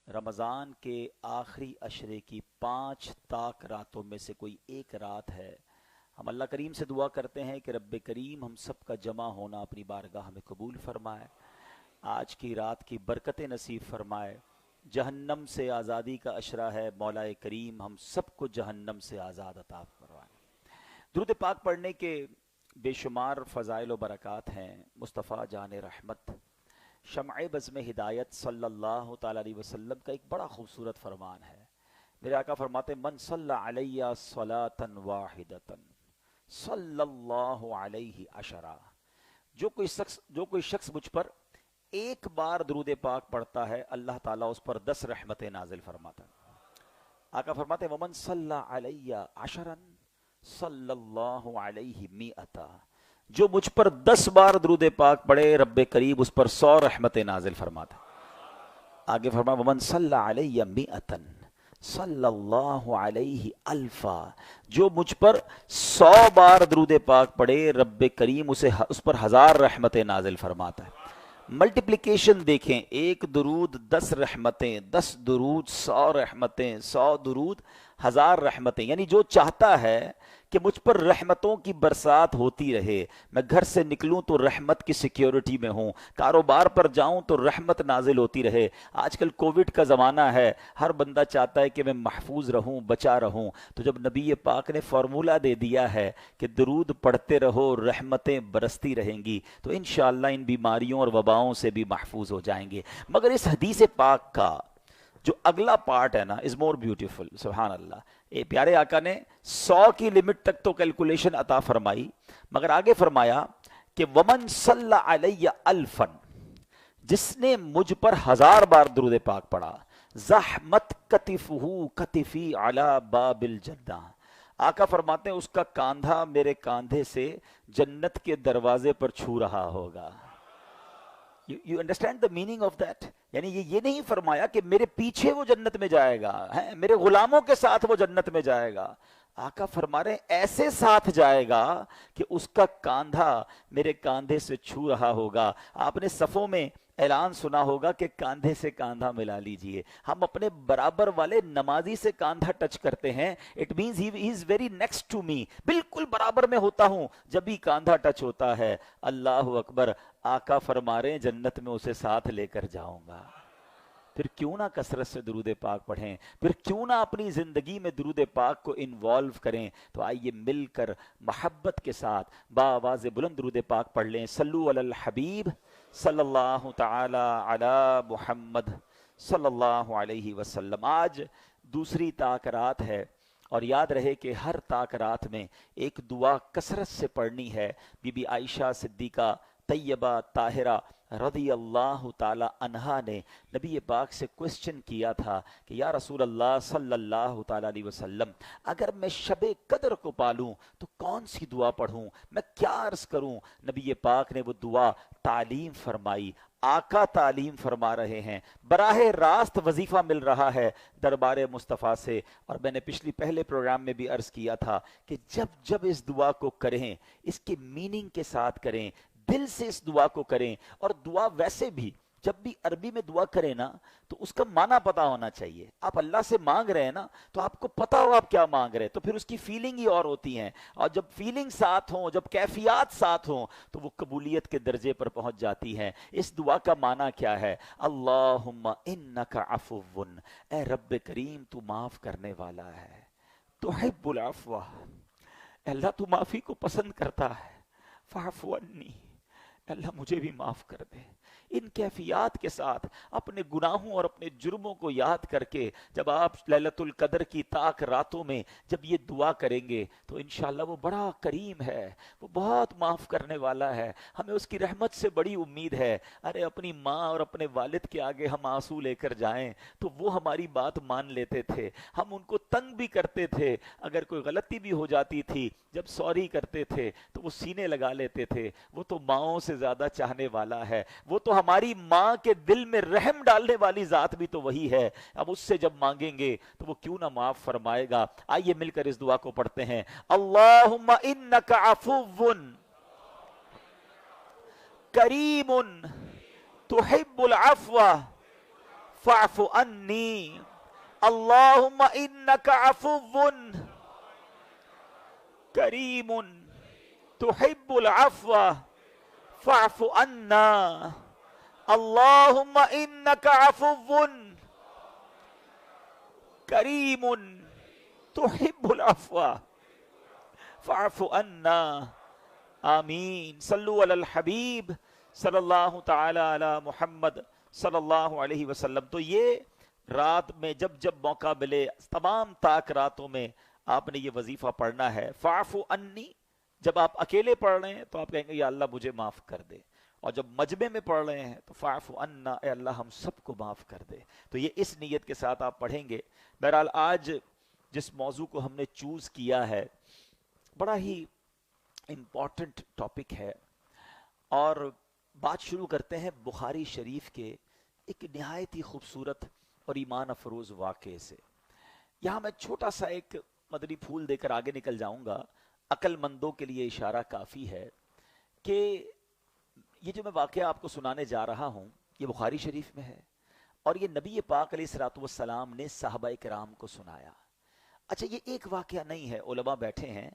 رمضان کے آخری عشرے کی 5 طاق راتوں میں سے کوئی ایک رات ہے۔ ہم اللہ کریم سے دعا کرتے ہیں کہ رب کریم ہم سب کا جمع ہونا اپنی بارگاہ میں قبول فرمائے، آج کی رات کی برکت نصیب فرمائے۔ جہنم سے آزادی کا عشرہ ہے، مولا کریم ہم سب کو جہنم سے آزاد عطا فرمائے۔ درود پاک پڑھنے کے بے شمار فضائل و برکات ہیں۔ مصطفیٰ جان رحمت شمع بزم ہدایت صلی اللہ تعالی علیہ وسلم کا ایک بڑا خوبصورت فرمان ہے۔ میرے آقا فرماتے من صلی علیہ صلاۃ واحدۃ صلی اللہ علیہ عشرہ، جو کوئی شخص مجھ پر ایک بار درود پاک پڑھتا ہے اللہ تعالیٰ اس پر 10 رحمتیں نازل فرماتا ہے۔ آقا فرماتے ومن صلی علیہ عشرا صلی اللہ علیہ مئتا، جو مجھ پر 10 بار درود پاک پڑھے رب کریم اس پر 100 رحمتیں نازل فرماتا ہے۔ آگے فرمایا ومن صلی علیہ مئتا صلی اللہ علیہ الفا، جو مجھ پر 100 بار درود پاک پڑھے رب کریم اس پر 1000 رحمتیں نازل فرماتا ہے۔ ملٹیپلیکیشن دیکھیں، ایک درود 10 رحمتیں، 10 درود 100 رحمتیں، 100 درود 1000 رحمتیں، یعنی جو چاہتا ہے کہ مجھ پر رحمتوں کی برسات ہوتی رہے، میں گھر سے نکلوں تو رحمت کی سیکیورٹی میں ہوں، کاروبار پر جاؤں تو رحمت نازل ہوتی رہے۔ آج کل کووڈ کا زمانہ ہے، ہر بندہ چاہتا ہے کہ میں محفوظ رہوں، بچا رہوں، تو جب نبی پاک نے فارمولہ دے دیا ہے کہ درود پڑھتے رہو رحمتیں برستی رہیں گی، تو انشاءاللہ ان بیماریوں اور وباؤں سے بھی محفوظ ہو جائیں گے۔ مگر اس حدیث پاک کا جو اگلا پارٹ ہے نا از مور بیوٹیفل، سبحان اللہ۔ پیارے آقا نے 100 کی لمٹ تک تو کیلکولیشن عطا فرمائی، مگر آگے فرمایا کہ ومن صلی علیہ الفن، جس نے مجھ پر 1000 بار درود پاک پڑھا، زحمت کتفہ کتفی علی باب الجنہ، آقا فرماتے ہیں اس کا کاندھا میرے کاندھے سے جنت کے دروازے پر چھو رہا ہوگا۔ You understand the meaning of that؟ یعنی یہ نہیں فرمایا کہ میرے پیچھے وہ جنت میں جائے گا، میرے غلاموں کے ساتھ وہ جنت میں جائے گا۔ آقا فرما رہے ہیں ایسے ساتھ جائے گا کہ اس کا کاندھا میرے کاندھے سے چھو رہا ہوگا۔ آپ نے صفوں میں اعلان سنا ہوگا کہ کاندھے سے کاندھا ملا لیجئے۔ ہم اپنے برابر والے نمازی سے کاندھا ٹچ کرتے ہیں، it means he is very next to me, بالکل برابر میں ہوتا ہوں جب بھی کاندھا ٹچ ہوتا ہے۔ اللہ اکبر، آقا فرما رہے ہیں جنت میں اسے ساتھ لے کر جاؤں گا۔ پھر کیوں نہ کثرت سے درود پاک پڑھیں، پھر کیوں نہ اپنی زندگی میں درود پاک کو انوالو کریں۔ تو آئیے مل کر محبت کے ساتھ بآواز بلند درود پاک پڑھ لیں۔ صلو علی الحبیب صلی اللہ تعالی علی محمد صلی اللہ علیہ وسلم۔ آج دوسری طاق رات ہے، اور یاد رہے کہ ہر طاق رات میں ایک دعا کثرت سے پڑھنی ہے۔ بی بی عائشہ صدیقہ طیبہ طاہرہ رضی اللہ تعالی عنہا نے نبی پاک سے کوسچن کیا تھا کہ یا رسول اللہ صلی اللہ تعالی علیہ وسلم، اگر میں شب قدر کو پالوں تو کون سی دعا پڑھوں، میں کیا عرض کروں؟ نبی پاک نے وہ دعا تعلیم فرمائی۔ آقا تعلیم فرما رہے ہیں، براہ راست وظیفہ مل رہا ہے دربار مصطفیٰ سے۔ اور میں نے پہلے پروگرام میں بھی عرض کیا تھا کہ جب اس دعا کو کریں اس کے میننگ کے ساتھ کریں، دل سے اس دعا کو کریں۔ اور دعا ویسے بھی جب بھی عربی میں دعا کریں نا تو اس کا معنی پتا ہونا چاہیے۔ آپ اللہ سے مانگ رہے ہیں نا تو آپ کو پتا ہو آپ کیا مانگ رہے ہیں، تو پھر اس کی فیلنگ ہی اور ہوتی ہیں، اور جب فیلنگ ساتھ ہوں، جب کیفیات ساتھ ہوں تو وہ قبولیت کے درجے پر پہنچ جاتی ہیں۔ اس دعا کا معنی کیا ہے؟ اللہم انک عفو، اے رب کریم تو معاف کرنے والا ہے، تحب العفو، اے اللہ تو معافی کو پسند کرتا ہے، فاعف عنی، اللہ مجھے بھی معاف کر دے۔ ان کیفیات کے ساتھ اپنے گناہوں اور اپنے جرموں کو یاد کر کے جب آپ لیلۃ القدر کی طاق راتوں میں جب یہ دعا کریں گے تو انشاءاللہ وہ بڑا کریم ہے، وہ بہت معاف کرنے والا ہے، ہمیں اس کی رحمت سے بڑی امید ہے۔ ارے اپنی ماں اور اپنے والد کے آگے ہم آنسو لے کر جائیں تو وہ ہماری بات مان لیتے تھے، ہم ان کو تنگ بھی کرتے تھے، اگر کوئی غلطی بھی ہو جاتی تھی جب سوری کرتے تھے تو وہ سینے لگا لیتے تھے۔ وہ تو ماؤں سے زیادہ چاہنے والا ہے، وہ تو ہماری ماں کے دل میں رحم ڈالنے والی ذات بھی تو وہی ہے۔ اب اس سے جب مانگیں گے تو وہ کیوں نہ معاف فرمائے گا۔ آئیے مل کر اس دعا کو پڑھتے ہیں۔ اللہم انک عفو کریم تحب العفو فاعف عني اللهم انك عفو کریم تحب العفو فاعف عنا اللهم انك عفو کریم تحب العفو فاعف عنا آمین. صلو علی الحبیب صلی اللہ تعالی علی محمد صلی اللہ علیہ وسلم. تو یہ رات میں جب جب موقع ملے تمام طاق راتوں میں آپ نے یہ وظیفہ پڑھنا ہے. فاعف عنی جب آپ اکیلے پڑھ رہے ہیں تو آپ کہیں گے یا اللہ مجھے معاف کر دے, اور جب مجمع میں پڑھ رہے ہیں تو فاعف عنا اے اللہ ہم سب کو معاف کر دے. تو یہ اس نیت کے ساتھ آپ پڑھیں گے. بہرحال آج جس موضوع کو ہم نے چوز کیا ہے بڑا ہی امپورٹنٹ ٹاپک ہے, اور بات شروع کرتے ہیں بخاری شریف کے ایک نہایت ہی خوبصورت اور ایمان افروز واقعے سے. یہاں میں چھوٹا سا ایک مدنی پھول دے کر آگے نکل جاؤں گا. عقل مندوں کے لیے اشارہ کافی ہے کہ یہ جو میں واقعہ آپ کو سنانے جا رہا ہوں یہ بخاری شریف میں ہے, اور یہ نبی پاک علیہ الصلوۃ والسلام نے صحابہ کرام کو سنایا. اچھا یہ ایک واقعہ نہیں ہے, علماء بیٹھے ہیں,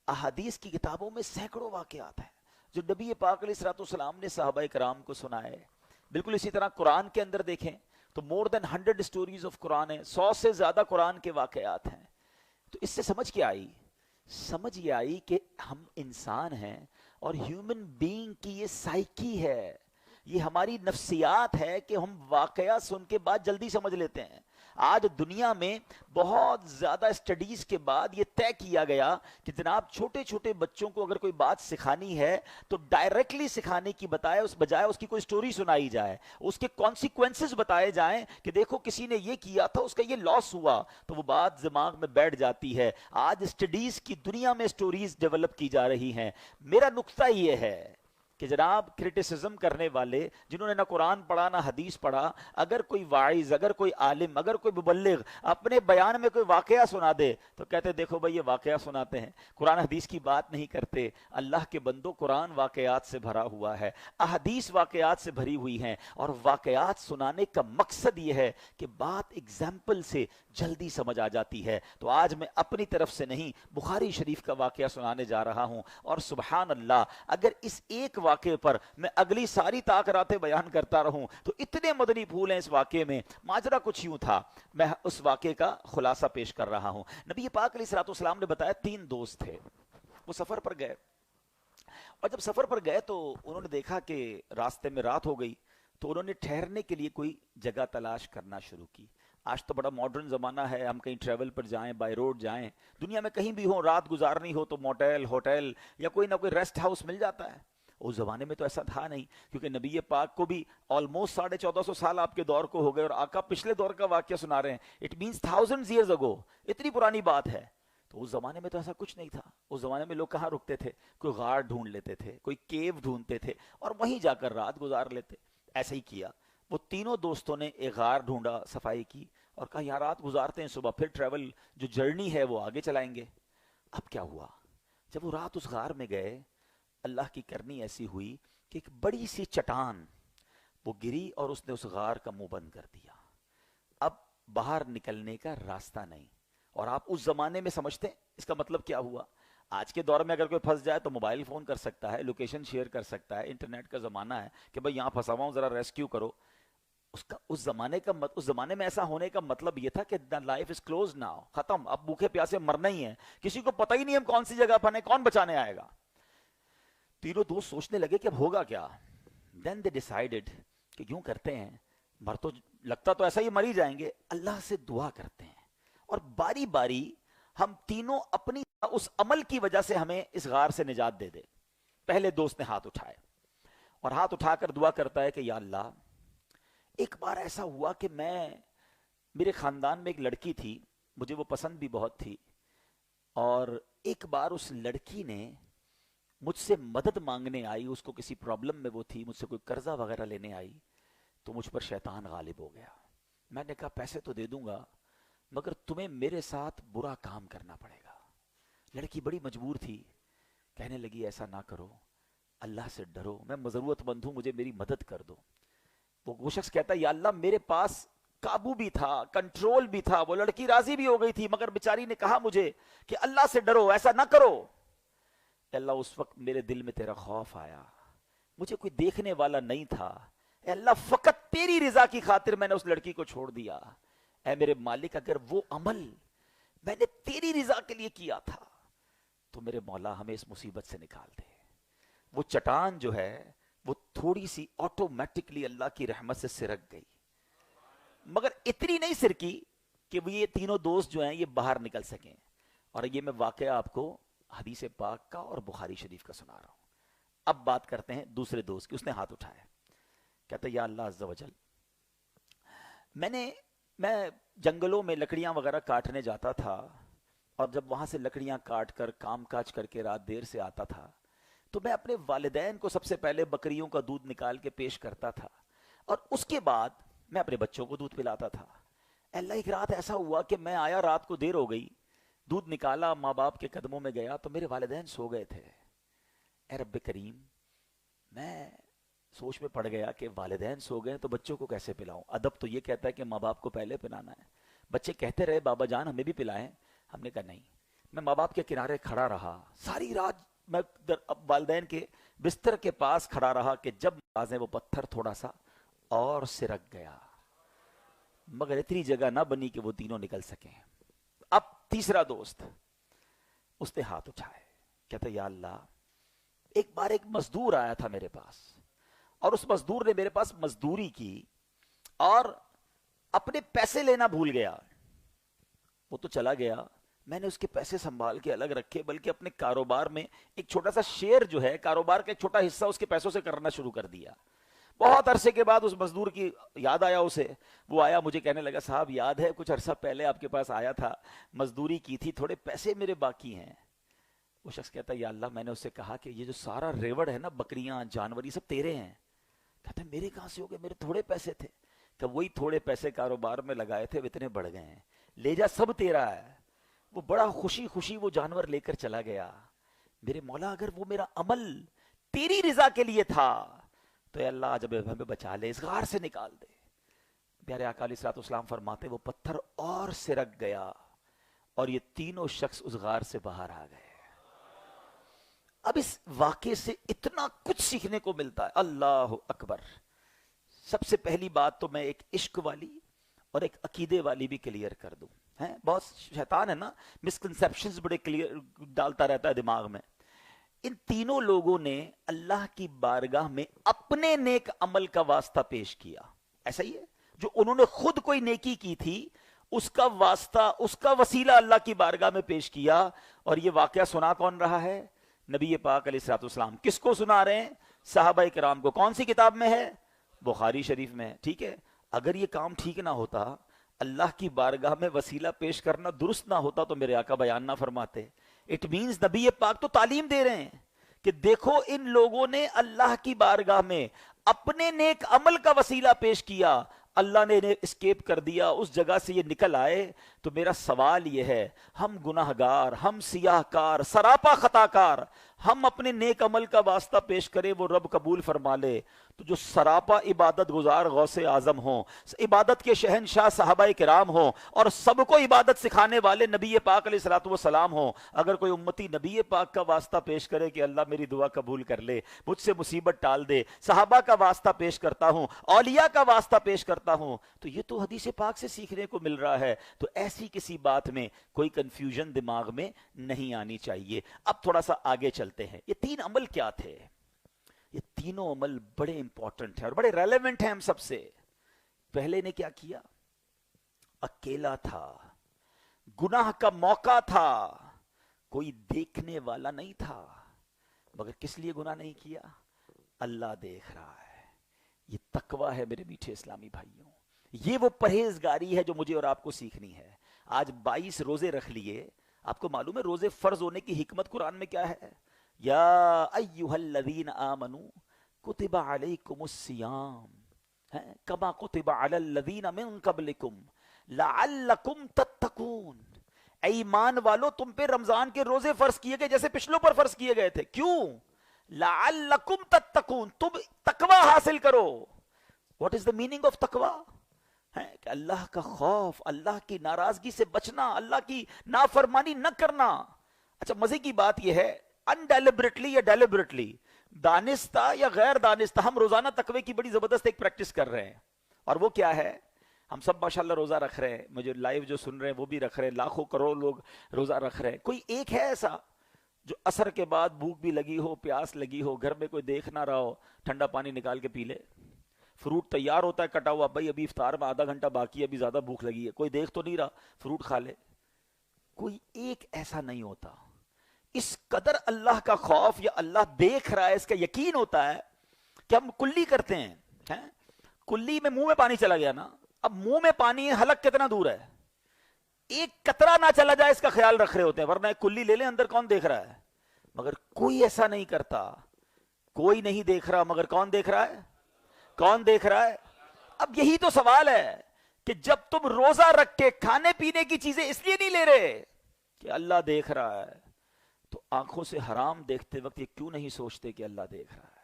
احادیث کی کتابوں میں سینکڑوں واقعات ہیں جو نبی پاک علیہ الصلوۃ والسلام نے صحابہ کرام کو سنائے. بالکل اسی طرح قرآن کے اندر دیکھیں تو مور دین 100 سٹوریز آف قرآن ہیں, 100 سے زیادہ قرآن کے واقعات ہیں. تو اس سے سمجھ کیا آئی؟ سمجھ یہ آئی کہ ہم انسان ہیں اور ہیومن بینگ کی یہ سائیکی ہے, یہ ہماری نفسیات ہے کہ ہم واقعہ سن کے بعد جلدی سمجھ لیتے ہیں. آج دنیا میں بہت زیادہ اسٹڈیز کے بعد یہ طے کیا گیا کہ جناب چھوٹے چھوٹے بچوں کو اگر کوئی بات سکھانی ہے تو ڈائریکٹلی سکھانے کی بجائے اس کی کوئی سٹوری سنائی جائے, اس کے کانسیکوینسز بتائے جائیں کہ دیکھو کسی نے یہ کیا تھا اس کا یہ لاس ہوا, تو وہ بات دماغ میں بیٹھ جاتی ہے. آج اسٹڈیز کی دنیا میں سٹوریز ڈیولپ کی جا رہی ہیں. میرا نقطہ یہ ہے کہ جناب کرٹیسزم کرنے والے جنہوں نے نہ قرآن پڑھا نہ حدیث پڑھا, اگر کوئی واعظ, اگر کوئی عالم, اگر کوئی مبلغ اپنے بیان میں کوئی واقعہ سنا دے تو کہتے دیکھو بھائی یہ واقعہ سناتے ہیں, قرآن حدیث کی بات نہیں کرتے. اللہ کے بندوں قرآن واقعات سے بھرا ہوا ہے, احادیث واقعات سے بھری ہوئی ہیں, اور واقعات سنانے کا مقصد یہ ہے کہ بات ایگزامپل سے جلدی سمجھ آ جاتی ہے. تو آج میں اپنی طرف سے نہیں بخاری شریف کا واقعہ سنانے جا رہا ہوں, اور سبحان اللہ اگر اس ایک واقعے پر میں اگلی ساری طاق راتیں بیان کرتا رہوں تو اتنے مدنی پھول ہیں اس واقعے میں. ماجرا کچھ یوں تھا, میں اس واقعے کا خلاصہ پیش کر رہا ہوں. نبی پاک علیہ الصلوۃ والسلام نے بتایا 3 دوست تھے, وہ سفر پر گئے, اور جب سفر پر گئے تو انہوں نے دیکھا کہ راستے میں رات ہو گئی, تو انہوں نے ٹھہرنے کے لیے کوئی جگہ تلاش کرنا شروع کی. آج تو بڑا ماڈرن زمانہ ہے, ہم کہیں ٹریول پر جائیں, بائی روڈ جائیں, دنیا میں کہیں بھی ہوں, رات گزارنی ہو تو موٹیل, ہوٹل یا کوئی نہ کوئی ریسٹ ہاؤس مل جاتا ہے. اس زمانے میں تو ایسا تھا نہیں, کیونکہ نبی پاک کو بھی آلموسٹ 1450 سال آپ کے دور کو ہو گئے, اور آقا پچھلے دور کا واقعہ سنا رہے ہیں. It means thousands years ago, اتنی پرانی بات ہے. تو اس زمانے میں تو ایسا کچھ نہیں تھا. اس زمانے میں لوگ کہاں رکتے تھے؟ کوئی غار ڈھونڈ لیتے تھے, کوئی کیو ڈھونڈتے تھے, اور وہیں جا کر رات گزار لیتے. ایسا ہی کیا وہ تینوں دوستوں نے. ایک غار ڈھونڈا, صفائی کی, اور کہا یہاں رات گزارتے ہیں, صبح پھر ٹریول جو جرنی ہے وہ آگے چلائیں گے. اب کیا ہوا, جب وہ رات اس غار میں گئے, اللہ کی کرنی ایسی ہوئی کہ ایک بڑی سی چٹان وہ گری اور اس نے اس غار کا منہ بند کر دیا. اب باہر نکلنے کا راستہ نہیں. اور آپ اس زمانے میں سمجھتے ہیں اس کا مطلب کیا ہوا؟ آج کے دور میں اگر کوئی پھنس جائے تو موبائل فون کر سکتا ہے, لوکیشن شیئر کر سکتا ہے, انٹرنیٹ کا زمانہ ہے کہ بھائی یہاں پھنسا ہوا ہوں, ذرا ریسکیو کرو. اس زمانے میں ایسا ہونے کا مطلب یہ تھا کہ لائف از کلوز ناؤ, ختم, اب بھوکے پیاسے مرنا ہی ہے, کسی کو پتہ ہی نہیں ہم کون سی جگہ پھنسے, کون بچانے آئے گا. تینوں دوست سوچنے لگے کہ اب ہوگا کیا. دین دے ڈیسائیڈڈ کہ یوں کرتے ہیں, مر تو لگتا تو ایسا ہی مر ہی جائیں گے, اللہ سے دعا کرتے ہیں اور باری باری ہم تینوں اپنی اس عمل کی وجہ سے ہمیں اس غار سے نجات دے دے. پہلے دوست نے ہاتھ اٹھائے, اور ہاتھ اٹھا کر دعا کرتا ہے کہ یا اللہ, ایک بار ایسا ہوا کہ میرے خاندان میں ایک لڑکی تھی, مجھے وہ پسند بھی بہت تھی, اور ایک بار اس لڑکی نے مجھ سے مدد مانگنے آئی, اس کو کسی پرابلم میں وہ تھی, مجھ سے کوئی قرضہ وغیرہ لینے آئی, تو مجھ پر شیطان غالب ہو گیا. میں نے کہا پیسے تو دے دوں گا مگر تمہیں میرے ساتھ برا کام کرنا پڑے گا. لڑکی بڑی مجبور تھی, کہنے لگی ایسا نہ کرو, اللہ سے ڈرو, میں ضرورت مند ہوں, مجھے میری مدد کر دو. وہ شخص کہتا ہے یا اللہ میرے پاس قابو بھی تھا، کنٹرول بھی تھا، وہ لڑکی راضی بھی ہو گئی تھی، مگر بیچاری نے کہا مجھے کہ اللہ سے ڈرو، ایسا نہ کرو۔ اے اللہ اس وقت میرے دل میں تیرا خوف آیا، مجھے کوئی دیکھنے والا نہیں تھا، اے اللہ فقط تیری رضا کی خاطر میں نے اس لڑکی کو چھوڑ دیا۔ اے میرے مالک اگر وہ عمل میں نے تیری رضا کے لیے کیا تھا تو میرے مولا ہمیں اس مصیبت سے نکال دے۔ وہ چٹان جو ہے وہ تھوڑی سی آٹومیٹکلی اللہ کی رحمت سے سرک گئی، مگر اتنی نہیں سرکی کہ وہ یہ تینوں دوست جو ہیں یہ باہر نکل سکیں۔ اور یہ میں واقعہ آپ کو حدیث پاک کا اور بخاری شریف کا سنا رہا ہوں۔ اب بات کرتے ہیں دوسرے دوست کی۔ اس نے ہاتھ اٹھایا، کہتا یا اللہ عز و جل، میں جنگلوں میں لکڑیاں وغیرہ کاٹنے جاتا تھا، اور جب وہاں سے لکڑیاں کاٹ کر کام کاج کر کے رات دیر سے آتا تھا تو میں اپنے والدین کو سب سے پہلے بکریوں کا دودھ نکال کے پیش کرتا تھا، اور اس کے بعد میں اپنے بچوں کو دودھ پلاتا تھا۔ اللہ ایک رات ایسا ہوا کہ میں آیا، رات کو دیر ہو گئی، دودھ نکالا، ماں باپ کے قدموں میں گیا تو میرے والدین سو گئے تھے۔ اے رب کریم، میں سوچ میں پڑ گیا کہ والدین سو گئے تو بچوں کو کیسے پلاؤں؟ ادب تو یہ کہتا ہے کہ ماں باپ کو پہلے پلانا ہے۔ بچے کہتے رہے بابا جان ہمیں بھی پلائیں، ہم نے کہا نہیں۔ میں ماں باپ کے کنارے کھڑا رہا ساری رات، میں والدین کے بستر کے پاس کھڑا رہا کہ جب بازیں وہ پتھر تھوڑا سا اور سرک گیا، مگر اتنی جگہ نہ بنی کہ وہ تینوں نکل سکیں۔ اب تیسرا دوست، اس نے ہاتھ اٹھائے، کہتا یا اللہ ایک بار ایک مزدور آیا تھا میرے پاس، اور اس مزدور نے میرے پاس مزدوری کی اور اپنے پیسے لینا بھول گیا۔ وہ تو چلا گیا، میں نے اس کے پیسے سنبھال کے الگ رکھے، بلکہ اپنے کاروبار میں ایک چھوٹا سا شیئر جو ہے، کاروبار کا ایک چھوٹا حصہ اس کے پیسوں سے کرنا شروع کر دیا۔ بہت عرصے کے بعد اس مزدور کی یاد آیا اسے، وہ آیا مجھے کہنے لگا صاحب یاد ہے کچھ عرصہ پہلے آپ کے پاس آیا تھا، مزدوری کی تھی، تھوڑے پیسے میرے باقی ہیں۔ وہ شخص کہتا ہے یا اللہ میں نے اس سے کہا کہ یہ جو سارا ریوڑ ہے نا، بکریاں جانور، یہ سب تیرے ہیں۔ کہتا ہے میرے کہاں سے ہو گئے، میرے تھوڑے پیسے تھے۔ کہ وہی تھوڑے پیسے کاروبار میں لگائے تھے، اتنے بڑھ گئے ہیں، لے جا سب تیرا ہے۔ وہ بڑا خوشی خوشی وہ جانور لے کر چلا گیا۔ میرے مولا اگر وہ میرا عمل تیری رضا کے لیے تھا تو اے اللہ جب ہمیں بچا لے، اس غار سے نکال دے۔ پیارے آقا علیہ الصلوۃ والسلام فرماتے وہ پتھر اور سرک گیا اور یہ تینوں شخص اس غار سے باہر آ گئے۔ اب اس واقعے سے اتنا کچھ سیکھنے کو ملتا ہے، اللہ اکبر۔ سب سے پہلی بات تو میں ایک عشق والی اور ایک عقیدے والی بھی کلیئر کر دوں۔ بہت شیطان ہے نا، مسکنسیپشنز بڑے کلیئر ڈالتا رہتا ہے دماغ میں۔ ان تینوں لوگوں نے اللہ کی بارگاہ میں اپنے نیک عمل کا واسطہ پیش کیا، ایسا ہی ہے جو انہوں نے خود کوئی نیکی کی تھی اس کا واسطہ، اس کا وسیلہ اللہ کی بارگاہ میں پیش کیا۔ اور یہ واقعہ سنا کون رہا ہے؟ نبی پاک علیہ الصلوۃ والسلام۔ کس کو سنا رہے ہیں؟ صحابہ کرام کو۔ کون سی کتاب میں ہے؟ بخاری شریف میں، ٹھیک ہے۔ اگر یہ کام ٹھیک نہ ہوتا، اللہ کی بارگاہ میں وسیلہ پیش کرنا درست نہ ہوتا تو میرے آقا بیان نہ فرماتے۔ اٹ مینز نبی پاک تو تعلیم دے رہے ہیں کہ دیکھو ان لوگوں نے اللہ کی بارگاہ میں اپنے نیک عمل کا وسیلہ پیش کیا، اللہ نے انہیں اسکیپ کر دیا، اس جگہ سے یہ نکل آئے۔ تو میرا سوال یہ ہے، ہم گناہگار، ہم سیاہ کار، سراپا خطا کار، ہم اپنے نیک عمل کا واسطہ پیش کریں وہ رب قبول فرما لے، تو جو سراپا عبادت گزار غوث اعظم ہوں، عبادت کے شہنشاہ صحابہ کرام ہوں، اور سب کو عبادت سکھانے والے نبی پاک علیہ الصلوۃ والسلام ہوں، اگر کوئی امتی نبی پاک کا واسطہ پیش کرے کہ اللہ میری دعا قبول کر لے، مجھ سے مصیبت ٹال دے، صحابہ کا واسطہ پیش کرتا ہوں، اولیاء کا واسطہ پیش کرتا ہوں، تو یہ تو حدیث پاک سے سیکھنے کو مل رہا ہے۔ تو ایسی کسی بات میں کوئی کنفیوژن دماغ میں نہیں آنی چاہیے۔ اب تھوڑا سا آگے چلتے ہیں، یہ تین عمل کیا تھے؟ یہ تینوں عمل بڑے امپورٹنٹ ہیں اور بڑے ریلیونٹ ہیں ہم سب سے۔ پہلے نے کیا کیا؟ اکیلا تھا، گناہ کا موقع تھا، کوئی دیکھنے والا نہیں تھا، مگر کس لیے گناہ نہیں کیا؟ اللہ دیکھ رہا ہے۔ یہ تقویٰ ہے میرے میٹھے اسلامی بھائیوں، یہ وہ پرہیزگاری ہے جو مجھے اور آپ کو سیکھنی ہے۔ آج 22 روزے رکھ لیے، آپ کو معلوم ہے روزے فرض ہونے کی حکمت قرآن میں کیا ہے؟ یا ایہا الذین آمنوا کتب علیکم الصیام کما کتب علی الذین من قبلکم لعلکم تتقون۔ اے ایمان والو، تم پہ رمضان کے روزے فرض کیے گئے جیسے پچھلوں پر فرض کیے گئے تھے۔ کیوں؟ لعلکم تتقون، تم تقوی حاصل کرو۔ What is the meaning of تقوی؟ ہے کہ اللہ کا خوف، اللہ کی ناراضگی سے بچنا، اللہ کی نافرمانی نہ کرنا. اچھا مزے کی بات یہ ہے، انڈیلیبریٹلی یا ڈیلیبریٹلی، دانستہ یا غیر دانستہ، ہم روزانہ تقوی کی بڑی زبردست ایک پریکٹس کر رہے ہیں. اور وہ کیا ہے؟ ہم سب ماشاءاللہ روزہ رکھ رہے ہیں، مجھے لائیو جو سن رہے ہیں وہ بھی رکھ رہے ہیں، لاکھوں کروڑ لوگ روزہ رکھ رہے ہیں. کوئی ایک ہے ایسا جو عصر کے بعد بھوک بھی لگی ہو، پیاس لگی ہو، گھر میں کوئی دیکھ نہ رہا ہو، ٹھنڈا پانی نکال کے پی لے؟ فروٹ تیار ہوتا ہے کٹا ہوا، بھائی ابھی افطار میں آدھا گھنٹہ باقی ہے، ابھی زیادہ بھوک لگی ہے، کوئی دیکھ تو نہیں رہا، فروٹ کھا لے. کوئی ایک ایسا نہیں ہوتا. اس قدر اللہ کا خوف یا اللہ دیکھ رہا ہے اس کا یقین ہوتا ہے کہ ہم کلی کرتے ہیں. کلی میں منہ میں پانی چلا گیا نا، اب منہ میں پانی ہے، حلق کتنا دور ہے، ایک قطرہ نہ چلا جائے اس کا خیال رکھ رہے ہوتے ہیں، ورنہ ایک کلی لے لیں اندر کون دیکھ رہا ہے. مگر کوئی ایسا نہیں کرتا، کوئی نہیں دیکھ رہا، مگر کون دیکھ رہا ہے؟ کون دیکھ رہا ہے؟ اب یہی تو سوال ہے کہ جب تم روزہ رکھ کے کھانے پینے کی چیزیں اس لیے نہیں لے رہے کہ اللہ دیکھ رہا ہے، تو آنکھوں سے حرام دیکھتے وقت یہ کیوں نہیں سوچتے کہ اللہ دیکھ رہا ہے؟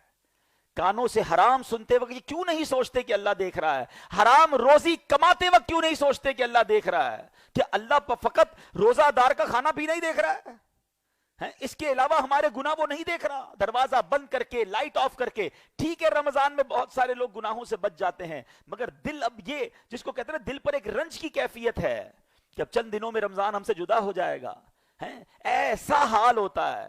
کانوں سے حرام سنتے وقت یہ کیوں نہیں سوچتے کہ اللہ دیکھ رہا ہے؟ حرام روزی کماتے وقت کیوں نہیں سوچتے کہ اللہ دیکھ رہا ہے؟ کہ اللہ فقط روزہ دار کا کھانا پینا ہی دیکھ رہا ہے، اس کے علاوہ ہمارے گناہ وہ نہیں دیکھ رہا؟ دروازہ بند کر کے، لائٹ آف کر کے. ٹھیک ہے رمضان میں بہت سارے لوگ گناہوں سے بچ جاتے ہیں، مگر دل، اب یہ جس کو کہتے ہیں دل پر ایک رنج کی کیفیت ہے کہ اب چند دنوں میں رمضان ہم سے جدا ہو جائے گا، ایسا حال ہوتا ہے.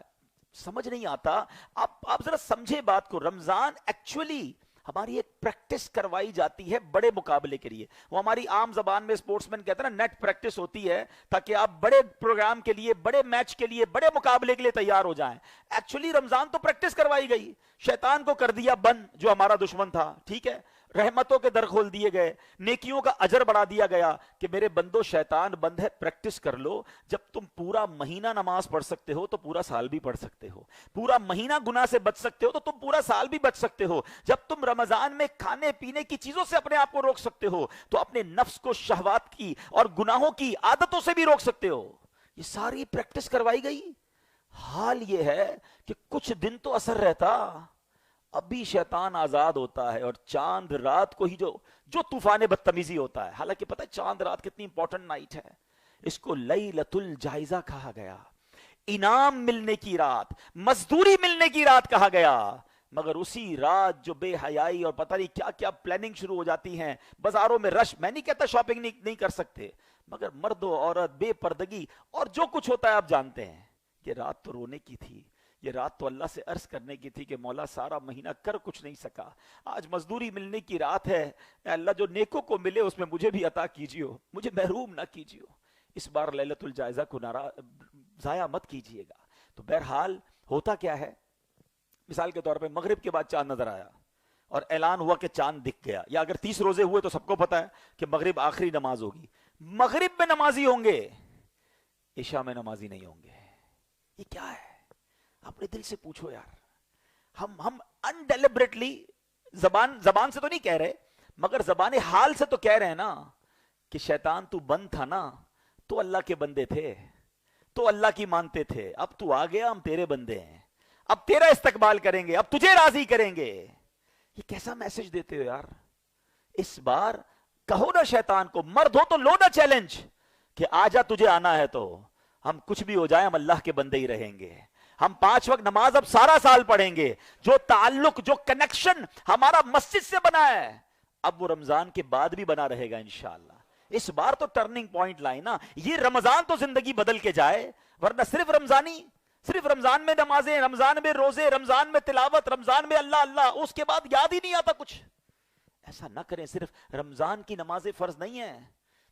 سمجھ نہیں آتا. آپ ذرا سمجھے بات کو. رمضان ایکچولی ہماری ایک پریکٹس کروائی جاتی ہے بڑے مقابلے کے لیے. وہ ہماری عام زبان میں اسپورٹس مین کہتے ہیں نا، نیٹ پریکٹس ہوتی ہے تاکہ آپ بڑے پروگرام کے لیے، بڑے میچ کے لیے، بڑے مقابلے کے لیے تیار ہو جائیں. ایکچولی رمضان تو پریکٹس کروائی گئی. شیطان کو کر دیا بند، جو ہمارا دشمن تھا، ٹھیک ہے. رحمتوں کے در کھول دیے گئے، نیکیوں کا اجر بڑھا دیا گیا کہ میرے بندو شیطان بند ہے، پریکٹس کر لو. جب تم پورا مہینہ نماز پڑھ سکتے ہو تو پورا سال بھی پڑھ سکتے ہو. پورا مہینہ گناہ سے بچ سکتے ہو تو تم پورا سال بھی بچ سکتے ہو. جب تم رمضان میں کھانے پینے کی چیزوں سے اپنے آپ کو روک سکتے ہو تو اپنے نفس کو شہوات کی اور گناہوں کی عادتوں سے بھی روک سکتے ہو. یہ ساری پریکٹس کروائی گئی. حال یہ ہے کہ کچھ دن تو اثر رہتا، ابھی شیطان آزاد ہوتا ہے اور چاند رات کو ہی جو طوفان بدتمیزی ہوتا ہے. حالانکہ پتہ ہے چاند رات کتنی امپورٹنٹ نائٹ ہے، اس کو لیلۃ الجائزہ کہا گیا، انعام ملنے کی رات، مزدوری ملنے کی رات کہا گیا. مگر اسی رات جو بے حیائی اور پتہ نہیں کیا کیا پلاننگ شروع ہو جاتی ہیں، بازاروں میں رش، میں نہیں کہتا شاپنگ نہیں کر سکتے، مگر مرد و عورت، بے پردگی اور جو کچھ ہوتا ہے آپ جانتے ہیں. یہ رات تو رونے کی تھی، یہ رات تو اللہ سے عرض کرنے کی تھی کہ مولا سارا مہینہ کر کچھ نہیں سکا، آج مزدوری ملنے کی رات ہے، اے اللہ جو نیکوں کو ملے اس میں مجھے بھی عطا کیجیے، مجھے محروم نہ کیجیے. اس بار لیلۃ الجائزہ کو ضائع مت کیجیے گا. تو بہرحال ہوتا کیا ہے، مثال کے طور پہ مغرب کے بعد چاند نظر آیا اور اعلان ہوا کہ چاند دکھ گیا، یا اگر 30 روزے ہوئے تو سب کو پتا ہے کہ مغرب آخری نماز ہوگی. مغرب میں نمازی ہوں گے، عشاء میں نمازی نہیں ہوں گے. یہ کیا ہے؟ اپنے دل سے پوچھو یار. ہم انڈیلیبریٹلی زبان سے تو نہیں کہہ رہے، مگر زبان حال سے تو کہہ رہے ہیں نا کہ شیطان تو بند تھا نا تو اللہ کے بندے تھے، تو اللہ کی مانتے تھے، اب تو آ گیا، ہم تیرے بندے ہیں، اب تیرا استقبال کریں گے، اب تجھے راضی کریں گے. یہ کیسا میسج دیتے ہو یار. اس بار کہو نا شیطان کو، مرد ہو تو لو نا چیلنج کہ آجا تجھے آنا ہے تو ہم کچھ بھی ہو جائے ہم اللہ کے بندے ہی رہیں گے. ہم 5 وقت نماز اب سارا سال پڑھیں گے. جو تعلق، جو کنیکشن ہمارا مسجد سے بنا ہے اب وہ رمضان کے بعد بھی بنا رہے گا انشاءاللہ. اس بار تو ٹرننگ پوائنٹ لائے نا. یہ رمضان تو زندگی بدل کے جائے، ورنہ صرف رمضان میں نمازیں، رمضان میں روزے، رمضان میں تلاوت، رمضان میں اللہ اللہ، اس کے بعد یاد ہی نہیں آتا کچھ. ایسا نہ کریں. صرف رمضان کی نمازیں فرض نہیں ہیں.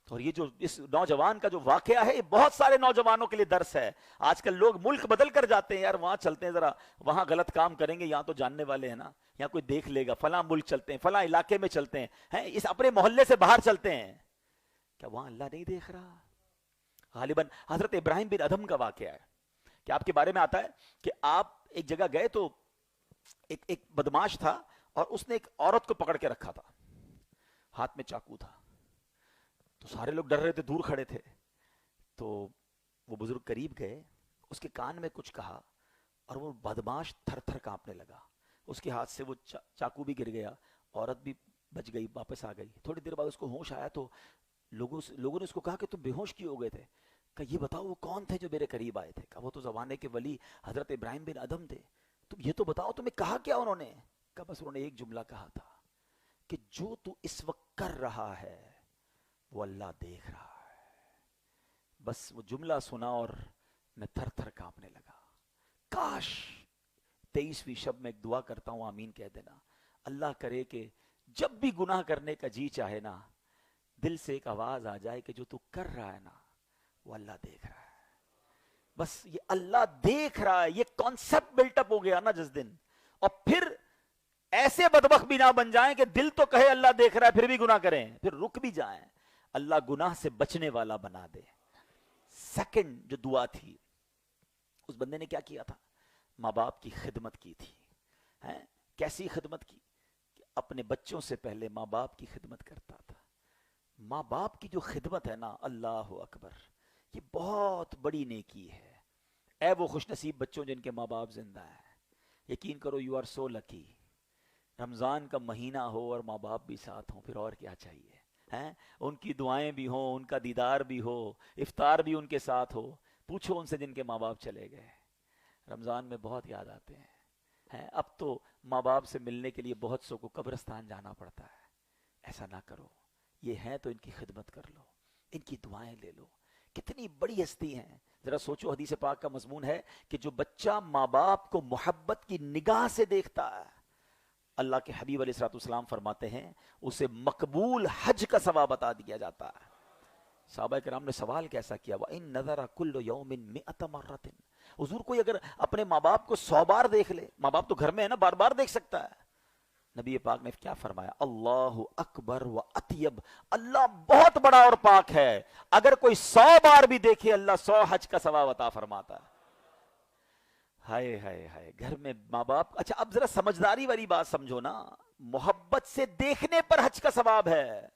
اور یہ جو اس نوجوان کا جو واقعہ ہے، یہ بہت سارے نوجوانوں کے لیے درس ہے. آج کل لوگ ملک بدل کر جاتے ہیں، یار وہاں چلتے ہیں، ذرا وہاں غلط کام کریں گے، یہاں تو جاننے والے ہیں نا، یہاں کوئی دیکھ لے گا، فلاں ملک چلتے ہیں، فلاں علاقے میں چلتے ہیں، اس اپنے محلے سے باہر چلتے ہیں. کیا وہاں اللہ نہیں دیکھ رہا؟ غالباً حضرت ابراہیم بن ادھم کا واقعہ ہے کہ آپ کے بارے میں آتا ہے کہ آپ ایک جگہ گئے تو ایک بدماش تھا اور اس نے ایک عورت کو پکڑ کے رکھا تھا، ہاتھ میں چاقو تھا. تو سارے لوگ ڈر رہے تھے، دور کھڑے تھے. تو وہ بزرگ قریب گئے، اس کے کان میں کچھ کہا اور وہ بدماش تھر تھر کانپنے لگا. اس کے ہاتھ سے وہ چاقو بھی گر گیا، عورت بھی بچ گئی، واپس آ گئی. تھوڑی دیر بعد اس کو ہوش آیا تو لوگوں نے اس کو کہا کہ تم بے ہوش کیوں ہو گئے تھے؟ کہ یہ بتاؤ وہ کون تھے جو میرے قریب آئے تھے؟ کہ وہ تو زمانے کے ولی حضرت ابراہیم بن ادم تھے. تم یہ تو بتاؤ تمہیں کہا کیا انہوں نے؟ کہ بس انہوں نے ایک جملہ کہا تھا کہ جو تو اس وقت کر رہا ہے وہ اللہ دیکھ رہا ہے. بس وہ جملہ سنا اور میں تھر تھر کانپنے لگا. کاش 23ویں شب میں ایک دعا کرتا ہوں، آمین کہہ دینا. اللہ کرے کہ جب بھی گناہ کرنے کا جی چاہے نا، دل سے ایک آواز آ جائے کہ جو تو کر رہا ہے نا وہ اللہ دیکھ رہا ہے. بس یہ اللہ دیکھ رہا ہے، یہ کانسیپٹ بلٹ اپ ہو گیا نا جس دن. اور پھر ایسے بدبخت بھی نہ بن جائیں کہ دل تو کہے اللہ دیکھ رہا ہے پھر بھی گناہ کریں، پھر رک بھی جائیں. اللہ گناہ سے بچنے والا بنا دے. سیکنڈ جو دعا تھی، اس بندے نے کیا کیا تھا؟ ماں باپ کی خدمت کی تھی. کیسی خدمت کی؟ کہ اپنے بچوں سے پہلے ماں باپ کی خدمت کرتا تھا. ماں باپ کی جو خدمت ہے نا، اللہ اکبر، یہ بہت بڑی نیکی ہے. اے وہ خوش نصیب بچوں جن کے ماں باپ زندہ ہیں، یقین کرو یو آر سو لکی. رمضان کا مہینہ ہو اور ماں باپ بھی ساتھ ہوں، پھر اور کیا چاہیے؟ ان کی دعائیں بھی ہوں، ان کا دیدار بھی ہو، افطار بھی ان کے ساتھ ہو. پوچھو ان سے جن کے ماں باپ چلے گئے، رمضان میں بہت یاد آتے ہیں. اب تو ماں باپ سے ملنے کے لیے بہت سو کو قبرستان جانا پڑتا ہے. ایسا نہ کرو، یہ ہیں تو ان کی خدمت کر لو، ان کی دعائیں لے لو. کتنی بڑی ہستی ہیں. ذرا سوچو، حدیث پاک کا مضمون ہے کہ جو بچہ ماں باپ کو محبت کی نگاہ سے دیکھتا ہے، اللہ کے حبیب علیہ الصلوۃ والسلام فرماتے ہیں اسے مقبول حج کا ثواب عطا دیا جاتا ہے. صحابہ کرام نے سوال کیسا کیا؟ وَإِن نَظَرَ كُلُّ يَوْمٍ مِئَةَ مَرَّةٍ. حضور کوئی اگر اپنے ماں باپ کو 100 بار دیکھ لے، ماں باپ تو گھر میں ہے نا، بار بار دیکھ سکتا ہے. نبی پاک نے کیا فرمایا؟ اللہ اکبر و اطیب، اللہ بہت بڑا اور پاک ہے. اگر کوئی 100 بار بھی دیکھے اللہ 100 حج کا ثواب عطا فرماتا ہے. ہائے ہائے ہائے، گھر میں ماں باپ. اچھا اب ذرا سمجھداری والی بات سمجھو نا. محبت سے دیکھنے پر حج کا ثواب ہے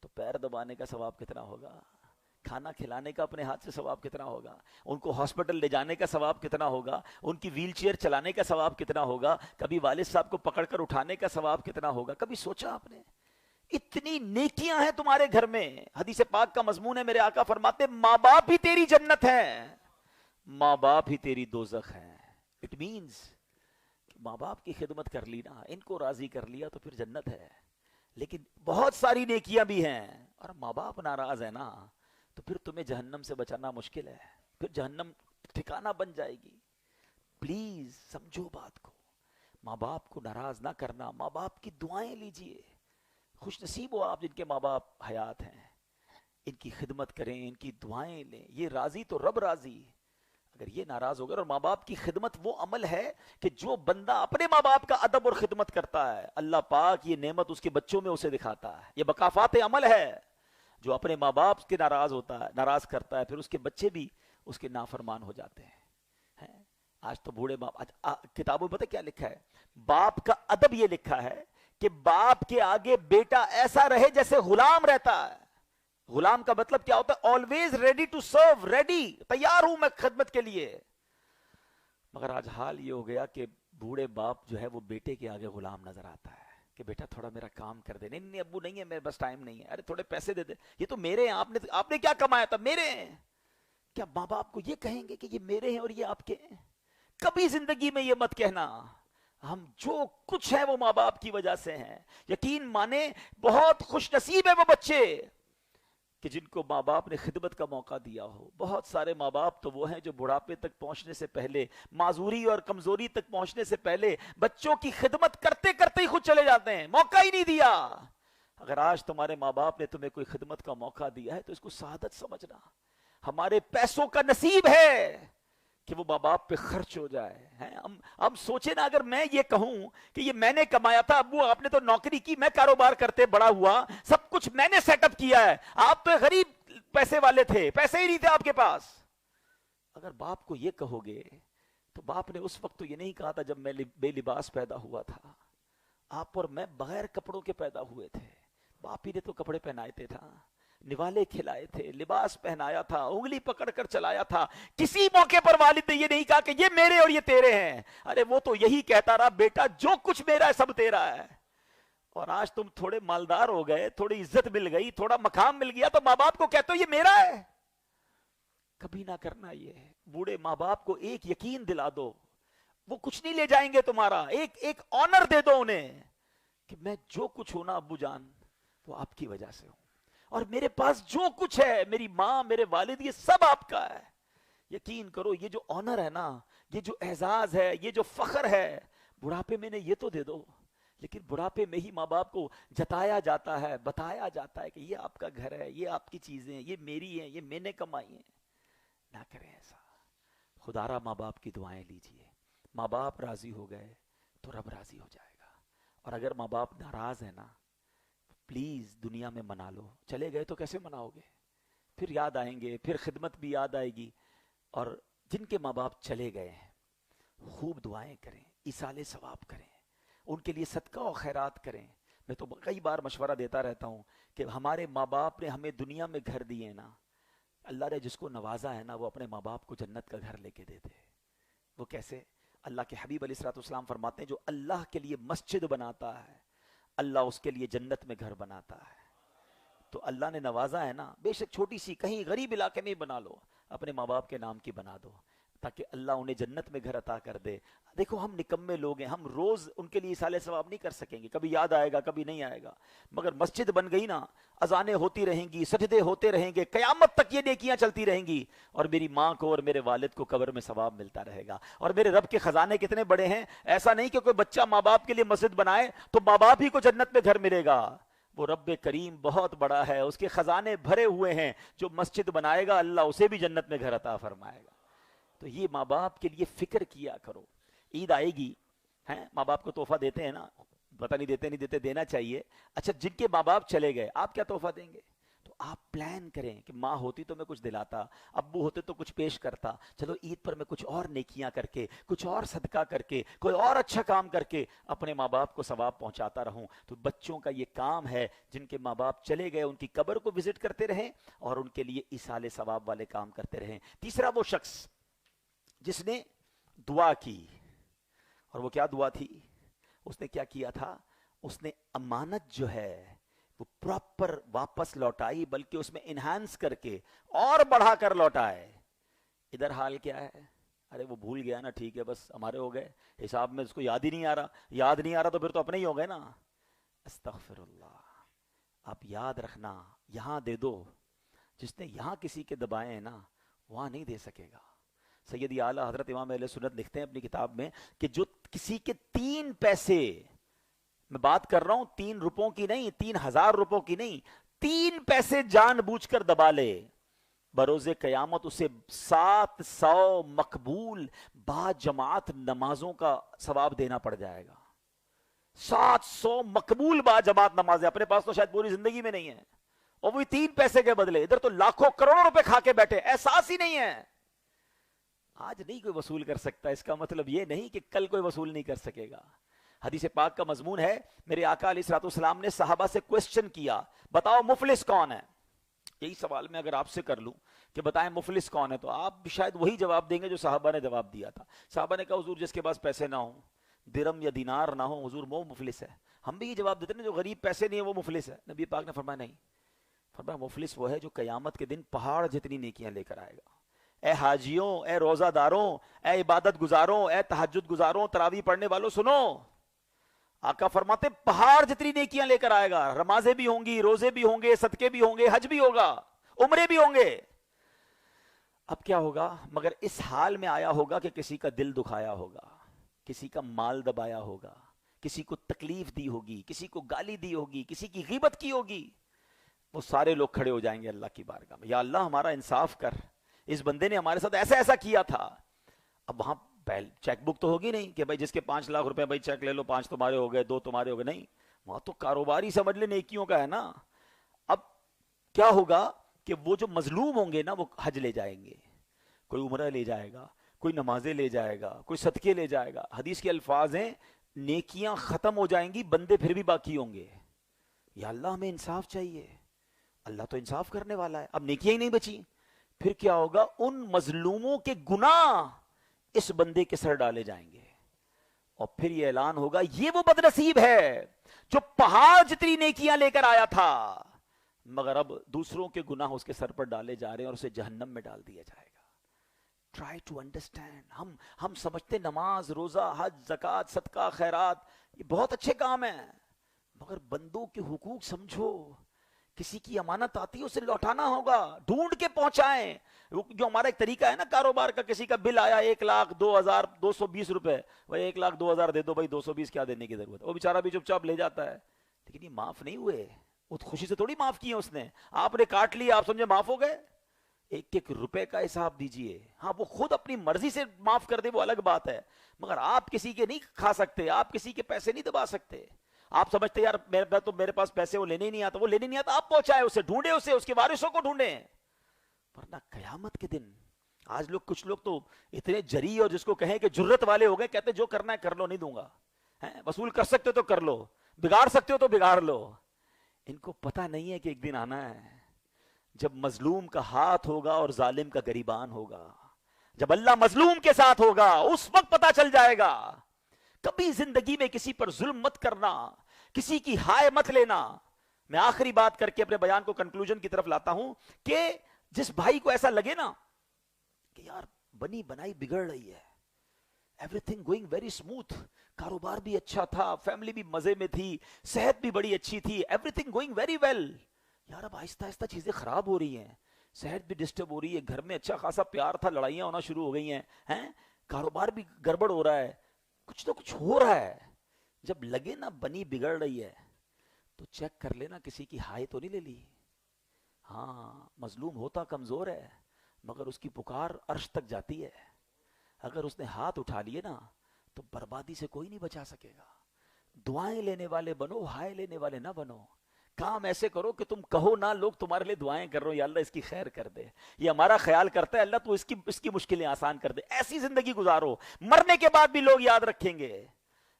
تو پیر دبانے کا ثواب کتنا ہوگا؟ کھانا کھلانے کا اپنے ہاتھ سے ثواب کتنا ہوگا؟ ان کو ہاسپٹل لے جانے کا ثواب کتنا ہوگا؟ ان کی ویل چیئر چلانے کا ثواب کتنا ہوگا؟ کبھی والد صاحب کو پکڑ کر اٹھانے کا ثواب کتنا ہوگا؟ کبھی سوچا آپ نے؟ اتنی نیکیاں ہیں تمہارے گھر میں. حدیث پاک کا مضمون ہے، میرے آقا فرماتے ہیں ماں باپ ہی تیری جنت ہے، ماں باپ ہی تیری دوزخ ہے. اٹ مینز ماں باپ کی خدمت کر لی نا، ان کو راضی کر لیا تو پھر جنت ہے. لیکن بہت ساری نیکیاں بھی ہیں اور ماں باپ ناراض ہے نا تو پھر تمہیں جہنم سے بچانا مشکل ہے، پھر جہنم ٹھکانہ بن جائے گی. پلیز سمجھو بات کو. ماں باپ کو ناراض نہ کرنا، ماں باپ کی دعائیں لیجئے. خوش نصیب ہو آپ جن کے ماں باپ حیات ہیں، ان کی خدمت کریں، ان کی دعائیں لیں. یہ راضی تو رب راضی. اگر یہ ناراض ہو گئے، اور ماں باپ کی خدمت وہ عمل ہے کہ جو بندہ اپنے ماں باپ کا ادب اور خدمت کرتا ہے، اللہ پاک یہ نعمت اس کے بچوں میں اسے دکھاتا ہے. یہ بکافات عمل ہے. جو اپنے ماں باپ کے ناراض کرتا ہے، پھر اس کے بچے بھی اس کے نافرمان ہو جاتے ہیں. آج تو بوڑھے باپ، کتابوں میں پتہ کیا لکھا ہے؟ باپ کا ادب یہ لکھا ہے کہ باپ کے آگے بیٹا ایسا رہے جیسے غلام رہتا ہے. غلام کا مطلب کیا ہوتا ہے؟ Always ready to serve, ready, تیار ہوں میں خدمت کے لیے. مگر آج حال یہ ہو گیا کہ بوڑھے باپ جو ہے وہ بیٹے کے آگے غلام نظر آتا ہے کہ بیٹا تھوڑا میرا کام کر دے. نہیں ابو نہیں ہے، میرے بس ٹائم نہیں ہے. ارے تھوڑے پیسے دے دے، یہ تو میرے ہیں، آپ نے کیا کمایا تھا؟ میرے ہیں. کیا ماں باپ کو یہ کہیں گے کہ یہ میرے ہیں اور یہ آپ کے ہیں؟ کبھی زندگی میں یہ مت کہنا. ہم جو کچھ ہے وہ ماں باپ کی وجہ سے ہیں. یقین مانے بہت خوش نصیب ہے وہ بچے کہ جن کو ماں باپ نے خدمت کا موقع دیا ہو. بہت سارے ماں باپ تو وہ ہیں جو بڑھاپے تک پہنچنے سے پہلے، معذوری اور کمزوری تک پہنچنے سے پہلے بچوں کی خدمت کرتے کرتے ہی خود چلے جاتے ہیں، موقع ہی نہیں دیا. اگر آج تمہارے ماں باپ نے تمہیں کوئی خدمت کا موقع دیا ہے تو اس کو سعادت سمجھنا. ہمارے پیسوں کا نصیب ہے کہ وہ ماں باپ پہ خرچ ہو جائے. ہم سوچے نا، اگر میں یہ کہوں کہ یہ میں نے کمایا تھا، ابو آپ نے تو نوکری کی، میں کاروبار کرتے بڑا ہوا، سب کچھ میں نے سیٹ اپ کیا ہے، آپ تو غریب پیسے والے تھے، پیسے ہی نہیں تھے آپ کے پاس. اگر باپ کو یہ کہو گے تو باپ نے اس وقت تو یہ نہیں کہا تھا جب میں بے لباس پیدا ہوا تھا. آپ اور میں بغیر کپڑوں کے پیدا ہوئے تھے، باپ ہی نے تو کپڑے پہنائے تھا، نوالے کھلائے تھے، لباس پہنایا تھا، انگلی پکڑ کر چلایا تھا. کسی موقع پر والد نے یہ نہیں کہا کہ یہ میرے اور یہ تیرے ہیں. ارے وہ تو یہی کہتا رہا بیٹا جو کچھ میرا ہے سب تیرا ہے. اور آج تم تھوڑے مالدار ہو گئے, تھوڑی عزت مل گئی, تھوڑا مقام مل گیا, تو ماں باپ کو کہتے ہو یہ میرا ہے. کبھی نہ کرنا. یہ بوڑھے ماں باپ کو ایک یقین دلا دو, وہ کچھ نہیں لے جائیں گے تمہارا, ایک آنر دے دو انہیں کہ میں جو کچھ ہوں نا ابو جان وہ آپ کی وجہ سے ہوں, اور میرے پاس جو کچھ ہے, میری ماں, میرے والد, یہ سب آپ کا ہے. یقین کرو یہ جو آنر ہے نا, یہ جو اعزاز ہے, یہ جو فخر ہے, بڑھاپے میں نے یہ تو دے دو. لیکن بڑھاپے میں ہی ماں باپ کو جتایا جاتا ہے, بتایا جاتا ہے کہ یہ آپ کا گھر ہے, یہ آپ کی چیزیں, یہ میری ہیں, یہ میں نے کمائی ہیں. نہ کریں ایسا. خدا را ماں باپ کی دعائیں لیجئے. ماں باپ راضی ہو گئے تو رب راضی ہو جائے گا. اور اگر ماں باپ ناراض ہے نا, پلیز دنیا میں منا لو. چلے گئے تو کیسے مناؤ گے؟ پھر یاد آئیں گے, پھر خدمت بھی یاد آئے گی. اور جن کے ماں باپ چلے گئے ہیں خوب دعائیں کریں, ایصال ثواب کریں, ان کے لیے صدقہ و خیرات کریں. میں تو کئی بار مشورہ دیتا رہتا ہوں کہ ہمارے ماں باپ نے ہمیں دنیا میں گھر دیے نا, اللہ نے جس کو نوازا ہے نا وہ اپنے ماں باپ کو جنت کا گھر لے کے دے دے. وہ کیسے؟ اللہ کے حبیب علیہ الصلوۃ والسلام فرماتے ہیں جو اللہ کے لیے مسجد بناتا ہے اللہ اس کے لیے جنت میں گھر بناتا ہے. تو اللہ نے نوازا ہے نا, بے شک چھوٹی سی کہیں غریب علاقے میں بنا لو, اپنے ماں باپ کے نام کی بنا دو تاکہ اللہ انہیں جنت میں گھر عطا کر دے. دیکھو ہم نکمے لوگ ہیں, ہم روز ان کے لیے ایصال ثواب نہیں کر سکیں گے, کبھی یاد آئے گا کبھی نہیں آئے گا, مگر مسجد بن گئی نا, اذانیں ہوتی رہیں گی, سجدے ہوتے رہیں گے, قیامت تک یہ نیکیاں چلتی رہیں گی, اور میری ماں کو اور میرے والد کو قبر میں ثواب ملتا رہے گا. اور میرے رب کے خزانے کتنے بڑے ہیں, ایسا نہیں کہ کوئی بچہ ماں باپ کے لیے مسجد بنائے تو ماں باپ ہی کو جنت میں گھر ملے گا. وہ رب کریم بہت بڑا ہے, اس کے خزانے بھرے ہوئے ہیں, جو مسجد بنائے گا اللہ اسے بھی جنت میں گھر عطا فرمائے گا. تو یہ ماں باپ کے لیے فکر کیا کرو. عید آئے گی, ہیں ماں باپ کو تحفہ دیتے ہیں نا, پتہ نہیں دیتے نہیں دیتے, دینا چاہیے. اچھا جن کے ماں باپ چلے گئے آپ کیا تحفہ دیں گے؟ تو آپ پلان کریں کہ ماں ہوتی تو میں کچھ دلاتا, ابو ہوتے تو کچھ پیش کرتا, چلو عید پر میں کچھ اور نیکیاں کر کے, کچھ اور صدقہ کر کے, کوئی اور اچھا کام کر کے اپنے ماں باپ کو ثواب پہنچاتا رہوں. تو بچوں کا یہ کام ہے, جن کے ماں باپ چلے گئے ان کی قبر کو وزٹ کرتے رہیں اور ان کے لیے ایصال ثواب والے کام کرتے رہیں. تیسرا وہ شخص جس نے دعا کی, اور وہ کیا دعا تھی, اس نے کیا کیا تھا, اس نے امانت جو ہے وہ پراپر واپس لوٹائی, بلکہ اس میں انہانس کر کے اور بڑھا کر لوٹائے. ادھر حال کیا ہے, ارے وہ بھول گیا نا, ٹھیک ہے بس ہمارے ہو گئے, حساب میں اس کو یاد ہی نہیں آ رہا, یاد نہیں آ رہا تو پھر تو اپنے ہی ہو گئے نا. استغفر اللہ. آپ یاد رکھنا, یہاں دے دو, جس نے یہاں کسی کے دبائے ہیں نا وہاں نہیں دے سکے گا. سیدی اعلیٰ حضرت امام اہل سنت لکھتے ہیں اپنی کتاب میں کہ جو کسی کے 3 پیسے, میں بات کر رہا ہوں 3 روپوں کی نہیں, 3000 روپوں کی نہیں, 3 پیسے جان بوجھ کر دبا لے, بروز قیامت اسے 700 مقبول با جماعت نمازوں کا ثواب دینا پڑ جائے گا. 700 مقبول با جماعت نمازیں اپنے پاس تو شاید پوری زندگی میں نہیں ہے, اور وہی 3 پیسے کے بدلے. ادھر تو لاکھوں کروڑوں روپے کھا کے بیٹھے, احساس ہی نہیں ہے. آج نہیں کوئی وصول کر سکتا, اس کا مطلب یہ نہیں کہ کل کوئی وصول نہیں کر سکے گا. حدیث پاک کا مضمون ہے, میرے آقا علیہ الصلوۃ والسلام نے صحابہ سے کوسچن کیا, بتاؤ مفلس کون ہے. یہی سوال میں اگر آپ سے کر لوں کہ بتائیں مفلس کون ہے, تو آپ بھی شاید وہی جواب دیں گے جو صحابہ نے جواب دیا تھا. صحابہ نے کہا حضور جس کے پاس پیسے نہ ہوں, درم یا دینار نہ ہو, حضور وہ مفلس ہے. ہم بھی یہ جواب دیتے ہیں جو غریب پیسے نہیں ہے وہ مفلس ہے. نبی پاک نے فرمایا نہیں, فرمایا مفلس وہ ہے جو قیامت کے دن پہاڑ جتنی نیکیاں لے کر آئے گا. اے حاجیوں, اے روزہ داروں, اے عبادت گزاروں, اے تہجد گزاروں, تراویح پڑھنے والوں سنو, آقا فرماتے پہاڑ جتنی نیکیاں لے کر آئے گا. نمازیں بھی ہوں گی, روزے بھی ہوں گے, صدقے بھی ہوں گے, حج بھی ہوگا, عمرے بھی ہوں گے. اب کیا ہوگا, مگر اس حال میں آیا ہوگا کہ کسی کا دل دکھایا ہوگا, کسی کا مال دبایا ہوگا, کسی کو تکلیف دی ہوگی, کسی کو گالی دی ہوگی, کسی کی غیبت کی ہوگی. وہ سارے لوگ کھڑے ہو جائیں گے اللہ کی بارگاہ میں, یا اللہ ہمارا انصاف کر, اس بندے نے ہمارے ساتھ ایسا ایسا کیا تھا. اب وہاں چیک بک تو ہوگی نہیں کہ بھائی جس کے 5 لاکھ روپے بھائی چیک لے لو, 5 تمہارے ہو گئے, 2 تمہارے ہو گئے, نہیں. وہاں تو کاروباری سمجھ لے نیکیوں کا ہے نا. اب کیا ہوگا کہ وہ جو مظلوم ہوں گے نا وہ حج لے جائیں گے, کوئی عمرہ لے جائے گا, کوئی نمازیں لے جائے گا, کوئی صدقے لے جائے گا. حدیث کے الفاظ ہیں نیکیاں ختم ہو جائیں گی, بندے پھر بھی باقی ہوں گے. یا اللہ ہمیں انصاف چاہیے, اللہ تو انصاف کرنے والا ہے. اب نیکیاں ہی نہیں بچی, پھر کیا ہوگا, ان مظلوموں کے گناہ اس بندے کے سر ڈالے جائیں گے. اور پھر یہ اعلان ہوگا یہ وہ بدنصیب ہے جو پہاڑ جتنی نیکیاں لے کر آیا تھا، مگر اب دوسروں کے گناہ اس کے سر پر ڈالے جا رہے ہیں اور اسے جہنم میں ڈال دیا جائے گا۔ Try to understand. ہم سمجھتے نماز، روزہ، حج، زکوٰۃ، صدقہ، خیرات یہ بہت اچھے کام ہیں، مگر بندوں کے حقوق سمجھو۔ کسی کی امانت آتی ہے اسے لوٹانا ہوگا، ڈھونڈ کے پہنچائیں۔ جو ہمارا ایک طریقہ ہے نا کاروبار کا، کسی کا بل آیا 1,02,220 روپے، وہ 1,02,000 دے دو بھائی، 220 کیا دینے کی ضرورت ہے، وہ بیچارہ بھی چپ چاپ لے جاتا ہے، لیکن یہ معاف نہیں ہوئے، وہ خوشی سے تھوڑی معاف کیے اس نے، آپ نے کاٹ لیا، آپ سمجھے معاف ہو گئے؟ ایک ایک روپے کا حساب دیجئے۔ ہاں وہ خود اپنی مرضی سے معاف کر دے وہ الگ بات ہے، مگر آپ کسی کے نہیں کھا سکتے، آپ کسی کے پیسے نہیں دبا سکتے۔ آپ سمجھتے یار میرے پاس پیسے وہ لینے ہی نہیں آتا، وہ لینے نہیں آتا، آپ پہنچائے اسے، ڈھونڈے اسے، اس کے وارثوں کو ڈھونڈیں، ورنہ قیامت کے دن۔ آج کچھ لوگ تو اتنے جری اور جس کو کہیں کہ جرت والے ہو گئے، کہتے جو کرنا ہے کر لو، نہیں دوں گا، وصول کر سکتے ہو تو کر لو، بگاڑ سکتے ہو تو بگاڑ لو۔ ان کو پتہ نہیں ہے کہ ایک دن آنا ہے جب مظلوم کا ہاتھ ہوگا اور ظالم کا گریبان ہوگا، جب اللہ مظلوم کے ساتھ ہوگا اس وقت پتہ چل جائے گا۔ کبھی زندگی میں کسی پر ظلم مت کرنا، کسی کی ہائے مت لینا۔ میں آخری بات کر کے اپنے بیان کو کنکلوژن کی طرف لاتا ہوں کہ جس بھائی کو ایسا لگے نا کہ یار بنی بنائی بگڑ رہی ہے، every thing going very smooth, کاروبار بھی اچھا تھا، فیملی بھی مزے میں تھی، صحت بھی بڑی اچھی تھی، everything going very well, یار اب آہستہ آہستہ چیزیں خراب ہو رہی ہیں، صحت بھی ڈسٹرب ہو رہی ہے، گھر میں اچھا خاصا پیار تھا، لڑائیاں ہونا شروع ہو گئی ہیں، کاروبار بھی گڑبڑ ہو رہا ہے، کچھ تو کچھ ہو رہا ہے۔ جب لگے نا بنی بگڑ رہی ہے تو چیک کر لینا کسی کی ہائے تو نہیں لے لی۔ ہاں مظلوم ہوتا کمزور ہے، مگر اس کی پکار عرش تک جاتی ہے۔ اگر اس نے ہاتھ اٹھا لیے نا تو بربادی سے کوئی نہیں بچا سکے گا۔ دعائیں لینے والے بنو، ہائے لینے والے نہ بنو۔ کام ایسے کرو کہ تم کہو نہ لوگ تمہارے لیے دعائیں کر رہے ہو، یا اللہ اس کی خیر کر دے، یہ ہمارا خیال کرتا ہے، اللہ تو اس کی مشکلیں آسان کر دے، ایسی زندگی گزارو، مرنے کے بعد بھی لوگ یاد رکھیں گے۔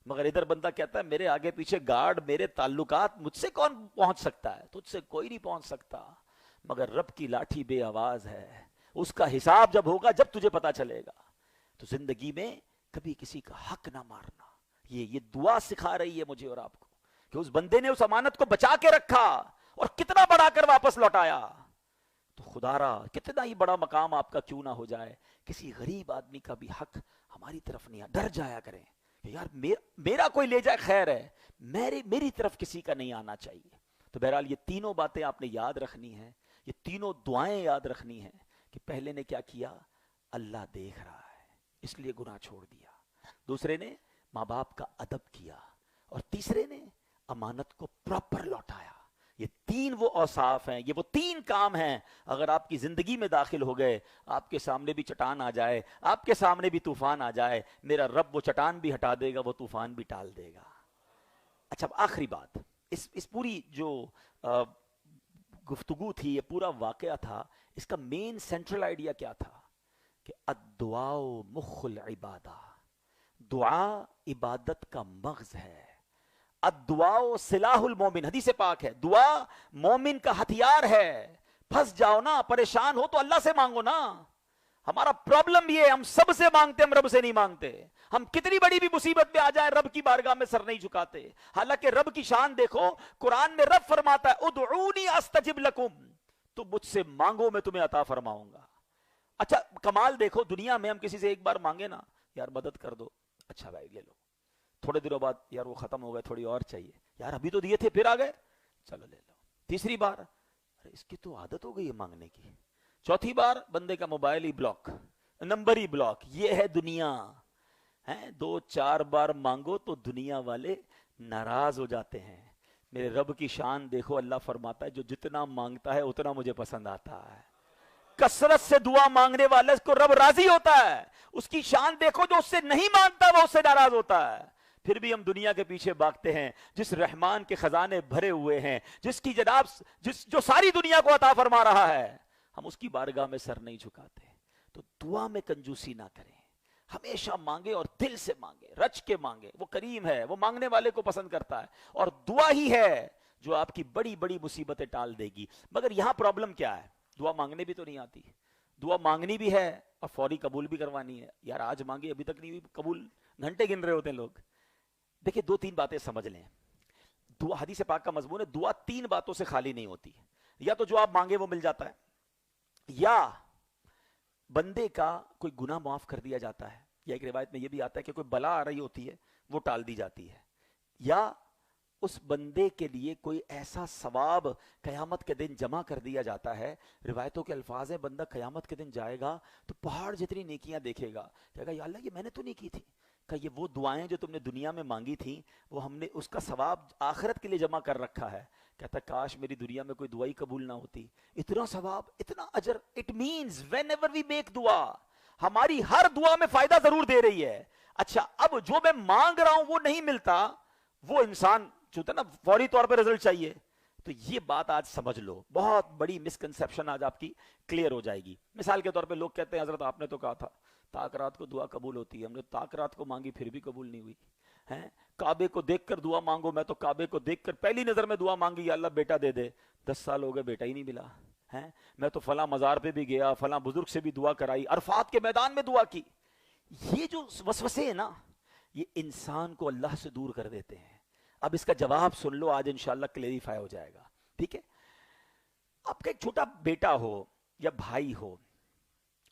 مگر ادھر بندہ کہتا ہے میرے آگے پیچھے گارڈ، میرے تعلقات، مجھ سے کون پہنچ سکتا ہے؟ تجھ سے کوئی نہیں پہنچ سکتا، مگر رب کی لاٹھی بے آواز ہے، اس کا حساب جب ہوگا، جب تجھے پتا چلے گا۔ تو زندگی میں کبھی کسی کا حق نہ مارنا، یہ دعا سکھا رہی ہے مجھے اور آپ کو کہ اس بندے نے اس امانت کو بچا کے رکھا اور کتنا بڑا کر واپس لوٹایا۔ تو خدا را کتنا ہی بڑا مقام آپ کا کیوں نہ ہو جائے، کسی غریب آدمی کا بھی حق ہماری طرف نہیں، ڈر جایا کریں کہ یار میرا کوئی لے جائے خیر ہے، میری طرف کسی کا نہیں آنا چاہیے۔ تو بہرحال یہ تینوں باتیں آپ نے یاد رکھنی ہیں، یہ تینوں دعائیں یاد رکھنی ہیں کہ پہلے نے کیا کیا، اللہ دیکھ رہا ہے اس لیے گناہ چھوڑ دیا، دوسرے نے ماں باپ کا ادب کیا، اور تیسرے نے امانت کو پراپر لوٹایا۔ یہ تین وہ اوصاف ہیں، یہ وہ تین کام ہیں، اگر آپ کی زندگی میں داخل ہو گئے، آپ کے سامنے بھی چٹان آ جائے، آپ کے سامنے بھی طوفان آ جائے، میرا رب وہ چٹان بھی ہٹا دے گا، وہ طوفان بھی ٹال دے گا۔ اچھا آخری بات، اس پوری جو گفتگو تھی، یہ پورا واقعہ تھا، اس کا مین سینٹرل آئیڈیا کیا تھا کہ الدعاء مخ العبادہ، دعا عبادت کا مغز ہے۔ الدعاء سلاح المومن، حدیث پاک ہے، دعا مومن کا ہتھیار ہے۔ پھنس جاؤ نا، پریشان ہو تو اللہ سے مانگو نا۔ ہمارا پرابلم یہ ہے، ہم سب سے مانگتے، ہم رب سے نہیں مانگتے۔ ہم کتنی بڑی بھی مصیبت میں آ جائیں رب کی بارگاہ میں سر نہیں جھکاتے، حالانکہ رب کی شان دیکھو، قرآن میں رب فرماتا ہے ادعونی استجب لکم، تم مجھ سے مانگو میں تمہیں عطا فرماؤں گا۔ اچھا کمال دیکھو، دنیا میں ہم کسی سے ایک بار مانگے نا، یار مدد کر دو، اچھا بھائی لے لو، تھوڑے دنوں بعد یار وہ ختم ہو گئے، تھوڑی اور چاہیے، یار ابھی تو دیے تھے پھر آ گئے، چلو لے لو، تیسری بار ارے اس کی تو عادت ہو گئی ہے مانگنے کی، چوتھی بار بندے کا موبائل ہی بلاک، نمبر ہی بلاک۔ یہ ہے دنیا، ہیں 2-4 بار مانگو تو دنیا والے ناراض ہو جاتے ہیں۔ میرے رب کی شان دیکھو، اللہ فرماتا ہے جو جتنا مانگتا ہے اتنا مجھے پسند آتا ہے۔ کثرت سے دعا مانگنے والے کو رب راضی ہوتا ہے، اس کی شان دیکھو، جو اس سے نہیں مانگتا وہ اس سے ناراض ہوتا ہے۔ پھر بھی ہم دنیا کے پیچھے بھاگتے ہیں، جس رحمان کے خزانے بھرے ہوئے ہیں، جس کی جناب جو ساری دنیا کو عطا فرما رہا ہے، ہم اس کی بارگاہ میں سر نہیں جھکاتے۔ تو دعا میں کنجوسی نہ کریں، ہمیشہ مانگے اور دل سے مانگے، رچ کے مانگے، وہ کریم ہے، وہ مانگنے والے کو پسند کرتا ہے، اور دعا ہی ہے جو آپ کی بڑی بڑی مصیبتیں ٹال دے گی۔ مگر یہاں پرابلم کیا ہے، دعا مانگنے بھی تو نہیں آتی، دعا مانگنی بھی ہے اور فوری قبول بھی کروانی ہے. یار آج مانگی ابھی تک نہیں ہوئی, قبول گھنٹے گن رہے ہوتے ہیں لوگ. دیکھیں دو تین باتیں سمجھ لیں. دعا, حدیث پاک کا مضمون ہے, دعا تین باتوں سے خالی نہیں ہوتی. یا تو جو آپ مانگے وہ مل جاتا ہے, یا بندے کا کوئی گناہ معاف کر دیا جاتا ہے, یا ایک روایت میں یہ بھی آتا ہے کہ کوئی بلا آ رہی ہوتی ہے وہ ٹال دی جاتی ہے, یا اس بندے کے لیے کوئی ایسا ثواب قیامت کے دن جمع کر دیا جاتا ہے. روایتوں کے الفاظ ہیں, بندہ قیامت کے دن جائے گا تو پہاڑ جتنی نیکیاں دیکھے گا, کہے گا یا اللہ یہ میں نے تو نہیں کی تھی. کہ یہ وہ دعائیں جو تم نے دنیا میں مانگی تھیں وہ ہم نے اس کا ثواب آخرت کے لیے جمع کر رکھا ہے. کہتا کاش میری دنیا میں کوئی دعائی قبول نہ ہوتی, اتنا ثواب اتنا اجر. It means whenever we make دعا, ہماری ہر دعا میں فائدہ ضرور دے رہی ہے. اچھا اب جو میں مانگ رہا ہوں وہ نہیں ملتا, وہ انسان جو نا فوری طور پہ رزلٹ چاہیے. تو یہ بات آج سمجھ لو, بہت بڑی مسکنسپشن آج آپ کی کلیئر ہو جائے گی. مثال کے طور پہ لوگ کہتے ہیں حضرت آپ نے تو کہا تھا تاک رات کو دعا قبول ہوتی ہے, ہم نے تاک رات کو مانگی پھر بھی قبول نہیں ہوئی. ہیں کعبے کو دیکھ کر دعا مانگو, میں تو کعبے کو دیکھ کر پہلی نظر میں دعا مانگی یا اللہ بیٹا دے دے, 10 سال ہو گئے بیٹا ہی نہیں ملا. ہیں میں تو فلاں مزار پہ بھی گیا, فلاں بزرگ سے بھی دعا کرائی, عرفات کے میدان میں دعا کی. یہ جو وسوسے ہیں نا یہ انسان کو اللہ سے دور کر دیتے ہیں. اب اس کا جواب سن لو, آج انشاءاللہ کلیریفائی ہو جائے گا. ٹھیک ہے, آپ کا ایک چھوٹا بیٹا ہو یا بھائی ہو,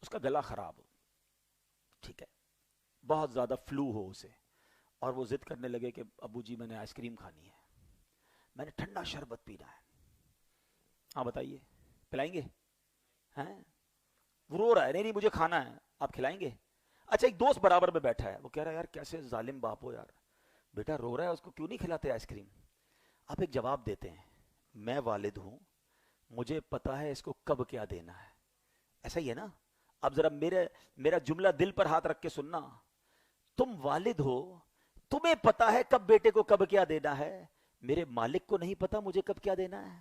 اس کا گلا خراب ہو, ٹھیک ہے, بہت زیادہ فلو ہو اسے, اور وہ ضد کرنے لگے کہ ابو جی میں نے آئس کریم کھانی ہے, میں نے ٹھنڈا شربت پینا ہے. ہاں بتائیے پلائیں گے؟ ہیں وہ رو رہا ہے, نہیں نہیں مجھے کھانا ہے, آپ کھلائیں گے؟ اچھا ایک دوست برابر میں بیٹھا ہے, وہ کہہ رہا ہے یار کیسے ظالم باپ ہو یار, بیٹا رو رہا ہے اس کو کیوں نہیں کھلاتے آئس کریم. آپ ایک جواب دیتے ہیں, میں والد ہوں, مجھے پتا ہے اس کو کب کیا دینا ہے. ایسا ہی ہے نا. اب ذرا میرا جملہ دل پر ہاتھ رکھ کے سننا, تم والد ہو, تمہیں پتا ہے کب بیٹے کو کب کیا دینا ہے, میرے مالک کو نہیں پتا مجھے کب کیا دینا ہے.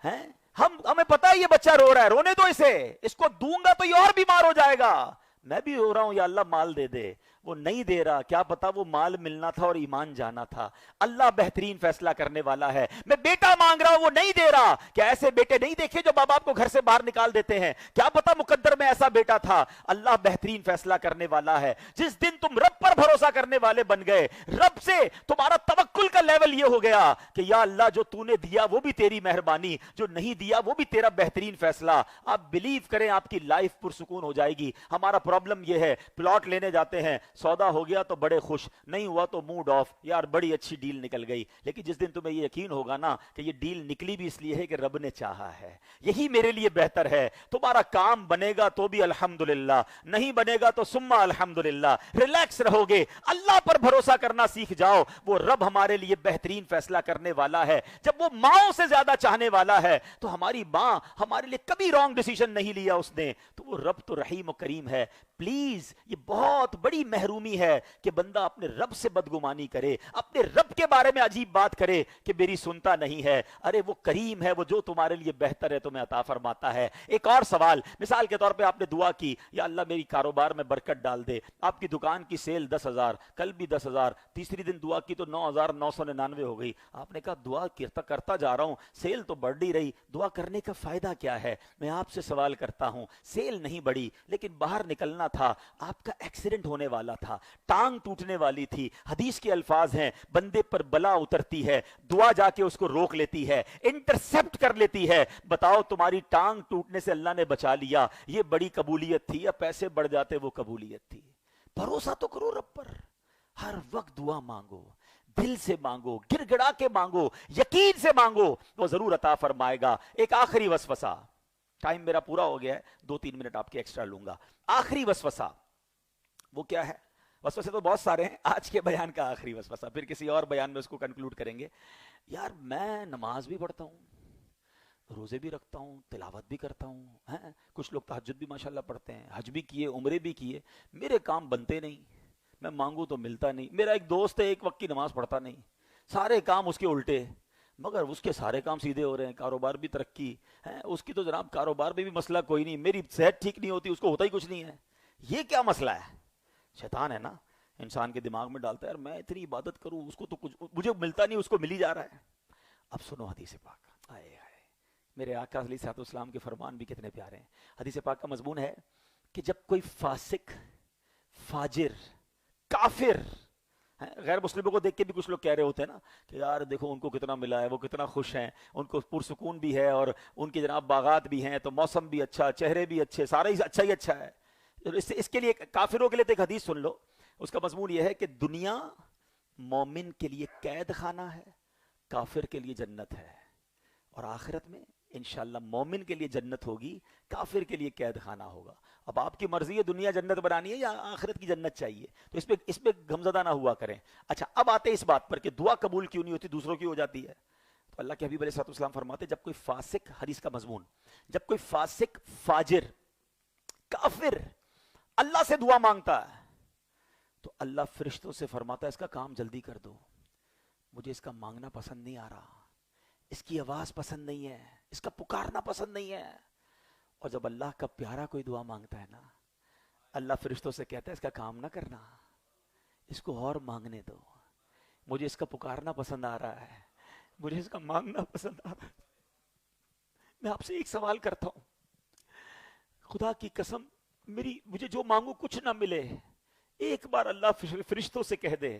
ہیں ہمیں پتا ہے یہ بچہ رو رہا ہے, رونے دو اسے, اس کو دوں گا تو یہ اور بیمار ہو جائے گا. میں بھی رو رہا ہوں یا اللہ مال دے دے, وہ نہیں دے رہا, کیا پتا وہ مال ملنا تھا اور ایمان جانا تھا. اللہ بہترین فیصلہ کرنے والا ہے. میں بیٹا مانگ رہا ہوں وہ نہیں دے رہا, کیا ایسے بیٹے نہیں دیکھے جو ماں باپ کو گھر سے باہر نکال دیتے ہیں, کیا پتا مقدر میں ایسا بیٹا تھا. اللہ بہترین فیصلہ کرنے والا ہے. جس دن تم رب پر بھروسہ کرنے والے بن گئے, رب سے تمہارا توکل کا لیول یہ ہو گیا کہ یا اللہ جو تو نے دیا وہ بھی تیری مہربانی, جو نہیں دیا وہ بھی تیرا بہترین فیصلہ. آپ بلیو کریں آپ کی لائف پرسکون ہو جائے گی. ہمارا پرابلم یہ ہے, پلاٹ لینے جاتے ہیں, سودا ہو گیا تو بڑے خوش, نہیں ہوا تو موڈ آف, یار بڑی اچھی ڈیل نکل گئی. لیکن جس دن تمہیں یہ یقین ہوگا نا کہ یہ ڈیل نکلی بھی اس لیے ہے کہ رب نے چاہا ہے, یہی میرے لیے بہتر ہے, تمہارا کام بنے گا تو بھی الحمدللہ, نہیں بنے گا تو سما الحمدللہ. ریلیکس رہو گے, اللہ پر بھروسہ کرنا سیکھ جاؤ, وہ رب ہمارے لیے بہترین فیصلہ کرنے والا ہے. جب وہ ماؤں سے زیادہ چاہنے والا ہے تو ہماری ماں ہمارے لیے کبھی رانگ ڈیسیژن نہیں لیا اس نے, تو وہ رب تو رحیم و کریم ہے. پلیز یہ بہت بڑی محرومی ہے کہ بندہ اپنے رب سے بدگمانی کرے, اپنے رب کے بارے میں عجیب بات کرے کہ میری سنتا نہیں ہے. ارے وہ کریم ہے, وہ جو تمہارے لیے بہتر ہے تمہیں عطا فرماتا ہے. ایک اور سوال, مثال کے طور پہ آپ نے دعا کی یا اللہ میری کاروبار میں برکت ڈال دے, آپ کی دکان کی سیل 10,000, کل بھی 10,000, تیسری دن دعا کی تو 9,999 ہو گئی. آپ نے کہا دعا کرتا جا رہا ہوں, سیل تو بڑھ نہیں رہی, دعا کرنے کا فائدہ کیا ہے. میں آپ سے سوال کرتا ہوں, سیل نہیں بڑھی لیکن باہر نکلنا تھا, آپ کا ایکسیڈنٹ ہونے والا تھا, ٹانگ ٹوٹنے والی تھی, حدیث کے الفاظ ہیں بندے پر بلا اترتی ہے, دعا جا کے اس کو روک لیتی ہے, انٹرسپٹ کر لیتی ہے. بتاؤ تمہاری ٹانگ ٹوٹنے سے اللہ نے بچا لیا, یہ بڑی قبولیت تھی یا پیسے بڑھ جاتے وہ قبولیت تھی؟ بھروسہ تو کرو رب پر, ہر وقت دعا مانگو, دل سے مانگو, گر گڑا کے مانگو, یقین سے مانگو, وہ ضرور عطا فرمائے گا. ایک آخری وسوسہ, ٹائم میرا پورا ہو گیا ہے, 2-3 منٹ آپ کے ایکسٹرا لوں گا. آخری وسوسہ وہ کیا ہے؟ وسوسے تو بہت سارے ہیں, آج کے بیان کا آخری وسوسہ, پھر کسی اور بیان میں اس کو کنکلوڈ کریں گے. یار میں نماز بھی پڑھتا ہوں, روزے بھی رکھتا ہوں, تلاوت بھی کرتا ہوں, ہیں کچھ لوگ تہجد بھی ماشاءاللہ پڑھتے ہیں, حج بھی کیے, عمرے بھی کیے, میرے کام بنتے نہیں, میں مانگوں تو ملتا نہیں. میرا ایک دوست ہے ایک وقت کی نماز پڑھتا نہیں, سارے کام اس کے الٹے, مگر اس کے سارے کام سیدھے ہو رہے ہیں, کاروبار بھی ترقی ہے اس کی, تو جناب کاروبار میں بھی مسئلہ کوئی نہیں, میری صحت ٹھیک نہیں ہوتی, اس کو ہوتا ہی کچھ نہیں ہے. یہ کیا مسئلہ ہے؟ شیطان ہے نا, انسان کے دماغ میں ڈالتا ہے یار میں اتنی عبادت کروں, اس کو تو کچھ مجھے ملتا نہیں, اس کو مل ہی جا رہا ہے. اب سنو حدیث پاک, آئے آئے میرے آقا علیہ الصلوۃ والسلام کے فرمان بھی کتنے پیارے ہیں. حدیث پاک کا مضمون ہے کہ جب کوئی فاسق، فاجر، کافر، غیر مسلموں کو دیکھ کے بھی کچھ لوگ کہہ رہے ہوتے ہیں نا کہ یار دیکھو ان کو کتنا ملا ہے، وہ کتنا خوش ہیں، ان کو پرسکون بھی ہے، اور ان کے جناب باغات بھی ہیں، تو موسم بھی اچھا، چہرے بھی اچھے، سارا ہی اچھا ہی اچھا ہے. اس کے لیے کافروں کے لیے تو ایک حدیث سن لو. اس کا مضمون یہ ہے کہ دنیا مومن کے لیے قید خانہ ہے، کافر کے لیے جنت ہے، اور آخرت میں انشاءاللہ مومن کے لیے جنت ہوگی، کافر کے لیے قید خانہ ہوگا. اب آپ کی مرضی ہے دنیا جنت بنانی ہے یا آخرت کی جنت چاہیے، تو اس پہ غمزدہ نہ ہوا کریں. اچھا اب آتے ہیں اس بات پر کہ دعا قبول کیوں نہیں ہوتی، دوسروں کی ہو جاتی ہے. تو اللہ کے حبیب علیہ الصلوۃ والسلام فرماتے جب کوئی فاسق، حدیث کا مضمون، جب کوئی فاسق، فاجر، کافر اللہ سے دعا مانگتا ہے تو اللہ فرشتوں سے فرماتا ہے اس کا کام جلدی کر دو، مجھے اس کا مانگنا پسند نہیں آ رہا، اس کی آواز پسند نہیں ہے، اس کا پکارنا پسند نہیں ہے. اور جب اللہ کا پیارا کوئی دعا مانگتا ہے نا، اللہ فرشتوں سے کہتا ہے اس کا کام نہ کرنا، اس کو اور مانگنے دو، مجھے اس کا پکارنا پسند آ رہا ہے، مجھے اس کا مانگنا پسند آ رہا ہے. میں آپ سے ایک سوال کرتا ہوں، خدا کی قسم مجھے جو مانگو کچھ نہ ملے، ایک بار اللہ فرشتوں سے کہہ دے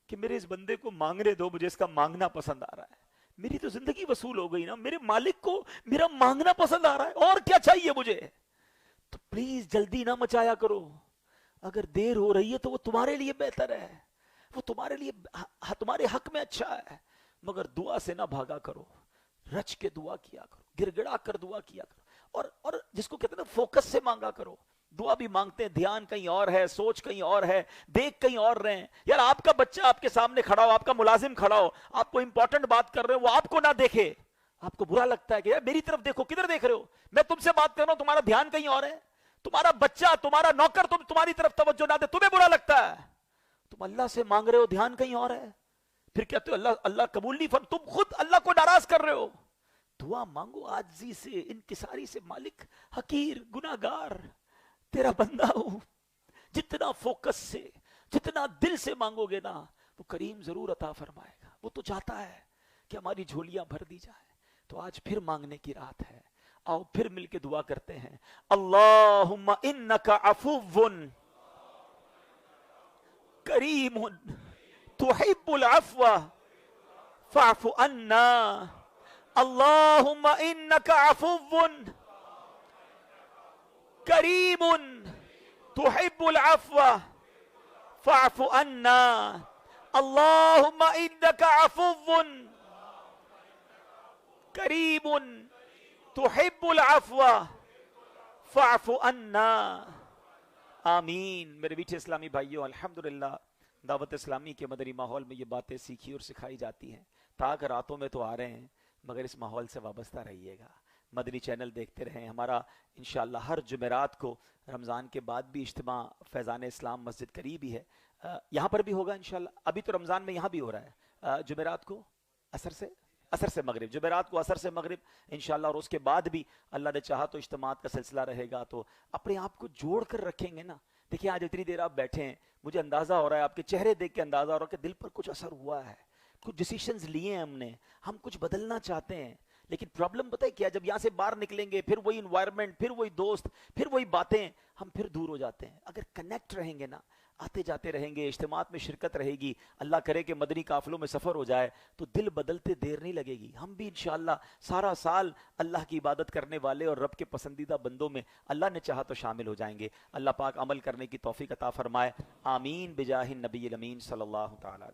کہ میرے اس بندے کو مانگنے دو، مجھے اس کا مانگنا پسند آ رہا ہے، میری تو زندگی وصول ہو گئی نا. میرے مالک کو میرا مانگنا پسند آ رہا ہے، اور کیا چاہیے مجھے. تو پلیز جلدی نہ مچایا کرو، اگر دیر ہو رہی ہے تو وہ تمہارے لیے بہتر ہے، وہ تمہارے لیے تمہارے حق میں اچھا ہے، مگر دعا سے نہ بھاگا کرو، رچ کے دعا کیا کرو، گڑ گڑا کر دعا کیا کرو، اور جس کو کہتے ہیں نا فوکس سے مانگا کرو. دعا بھی مانگتے ہیں، دھیان کہیں اور ہے، سوچ کہیں اور ہے، دیکھ کہیں اور رہے ہیں. یار آپ کا بچہ آپ کے سامنے کھڑا ہو، آپ کا ملازم کھڑا ہو، آپ کو امپورٹنٹ بات کر رہے ہو، وہ آپ کو نہ دیکھے، آپ کو برا لگتا ہے کہ یار میری طرف دیکھو، کدھر دیکھ رہے ہو، میں تم سے بات کر رہا ہوں، تمہارا دھیان کہیں اور ہے. تمہارا بچہ، تمہارا نوکر تمہاری طرف توجہ نہ دے، تمہیں برا لگتا ہے. تم اللہ سے مانگ رہے ہو، دھیان کہیں اور ہے، پھر کہتے ہو اللہ قبول نہیں تم خود اللہ کو ناراض کر رہے ہو. دعا مانگو عاجزی سے، انکساری سے، مالک حقیر گناہگار تیرا بندہ ہوں. جتنا فوکس سے، جتنا دل سے مانگو گے نا، وہ کریم ضرور عطا فرمائے گا. وہ تو چاہتا ہے کہ ہماری جھولیاں بھر دی جائیں. تو آج پھر مانگنے کی رات ہے، آؤ پھر مل کے دعا کرتے ہیں. اللہم انک عفو کریم تحب العفو فاعف عنا. اللہم انک عفو کریم تحب العفو فاعف عنا. اللہم انک عفو کریم تحب العفو فاعف عنا. آمین. میرے میٹھے اسلامی بھائیوں، الحمدللہ دعوت اسلامی کے مدنی ماحول میں یہ باتیں سیکھی اور سکھائی جاتی ہیں. تاک راتوں میں تو آ رہے ہیں، مگر اس ماحول سے وابستہ رہیے گا، مدنی چینل دیکھتے رہیں. ہمارا انشاءاللہ ہر جمعرات کو رمضان کے بعد بھی اجتماع فیضان اسلام مسجد قریب ہی ہے، یہاں پر بھی ہوگا انشاءاللہ. ابھی تو رمضان میں یہاں بھی ہو رہا ہے، جمعرات کو اثر سے مغرب، جمعرات کو اثر سے مغرب انشاءاللہ. اور اس کے بعد بھی اللہ نے چاہا تو اجتماعات کا سلسلہ رہے گا. تو اپنے آپ کو جوڑ کر رکھیں گے نا. دیکھیں آج اتنی دیر آپ بیٹھے ہیں، مجھے اندازہ ہو رہا ہے، آپ کے چہرے دیکھ کے اندازہ ہو رہا ہے کہ دل پر کچھ اثر ہوا ہے، کچھ ڈیسیشنز لیے ہیں ہم کچھ بدلنا چاہتے ہیں. لیکن پرابلم پتہ ہے کیا، جب یہاں سے باہر نکلیں گے پھر وہی انوائرمنٹ، پھر وہی دوست، پھر وہی باتیں، ہم پھر دور ہو جاتے ہیں. اگر کنیکٹ رہیں گے نا، آتے جاتے رہیں گے، اجتماعات میں شرکت رہے گی، اللہ کرے کہ مدنی قافلوں میں سفر ہو جائے، تو دل بدلتے دیر نہیں لگے گی. ہم بھی انشاءاللہ سارا سال اللہ کی عبادت کرنے والے اور رب کے پسندیدہ بندوں میں اللہ نے چاہا تو شامل ہو جائیں گے. اللہ پاک عمل کرنے کی توفیق عطا فرمائے. آمین بجاہ النبی الامین صلی اللہ تعالی.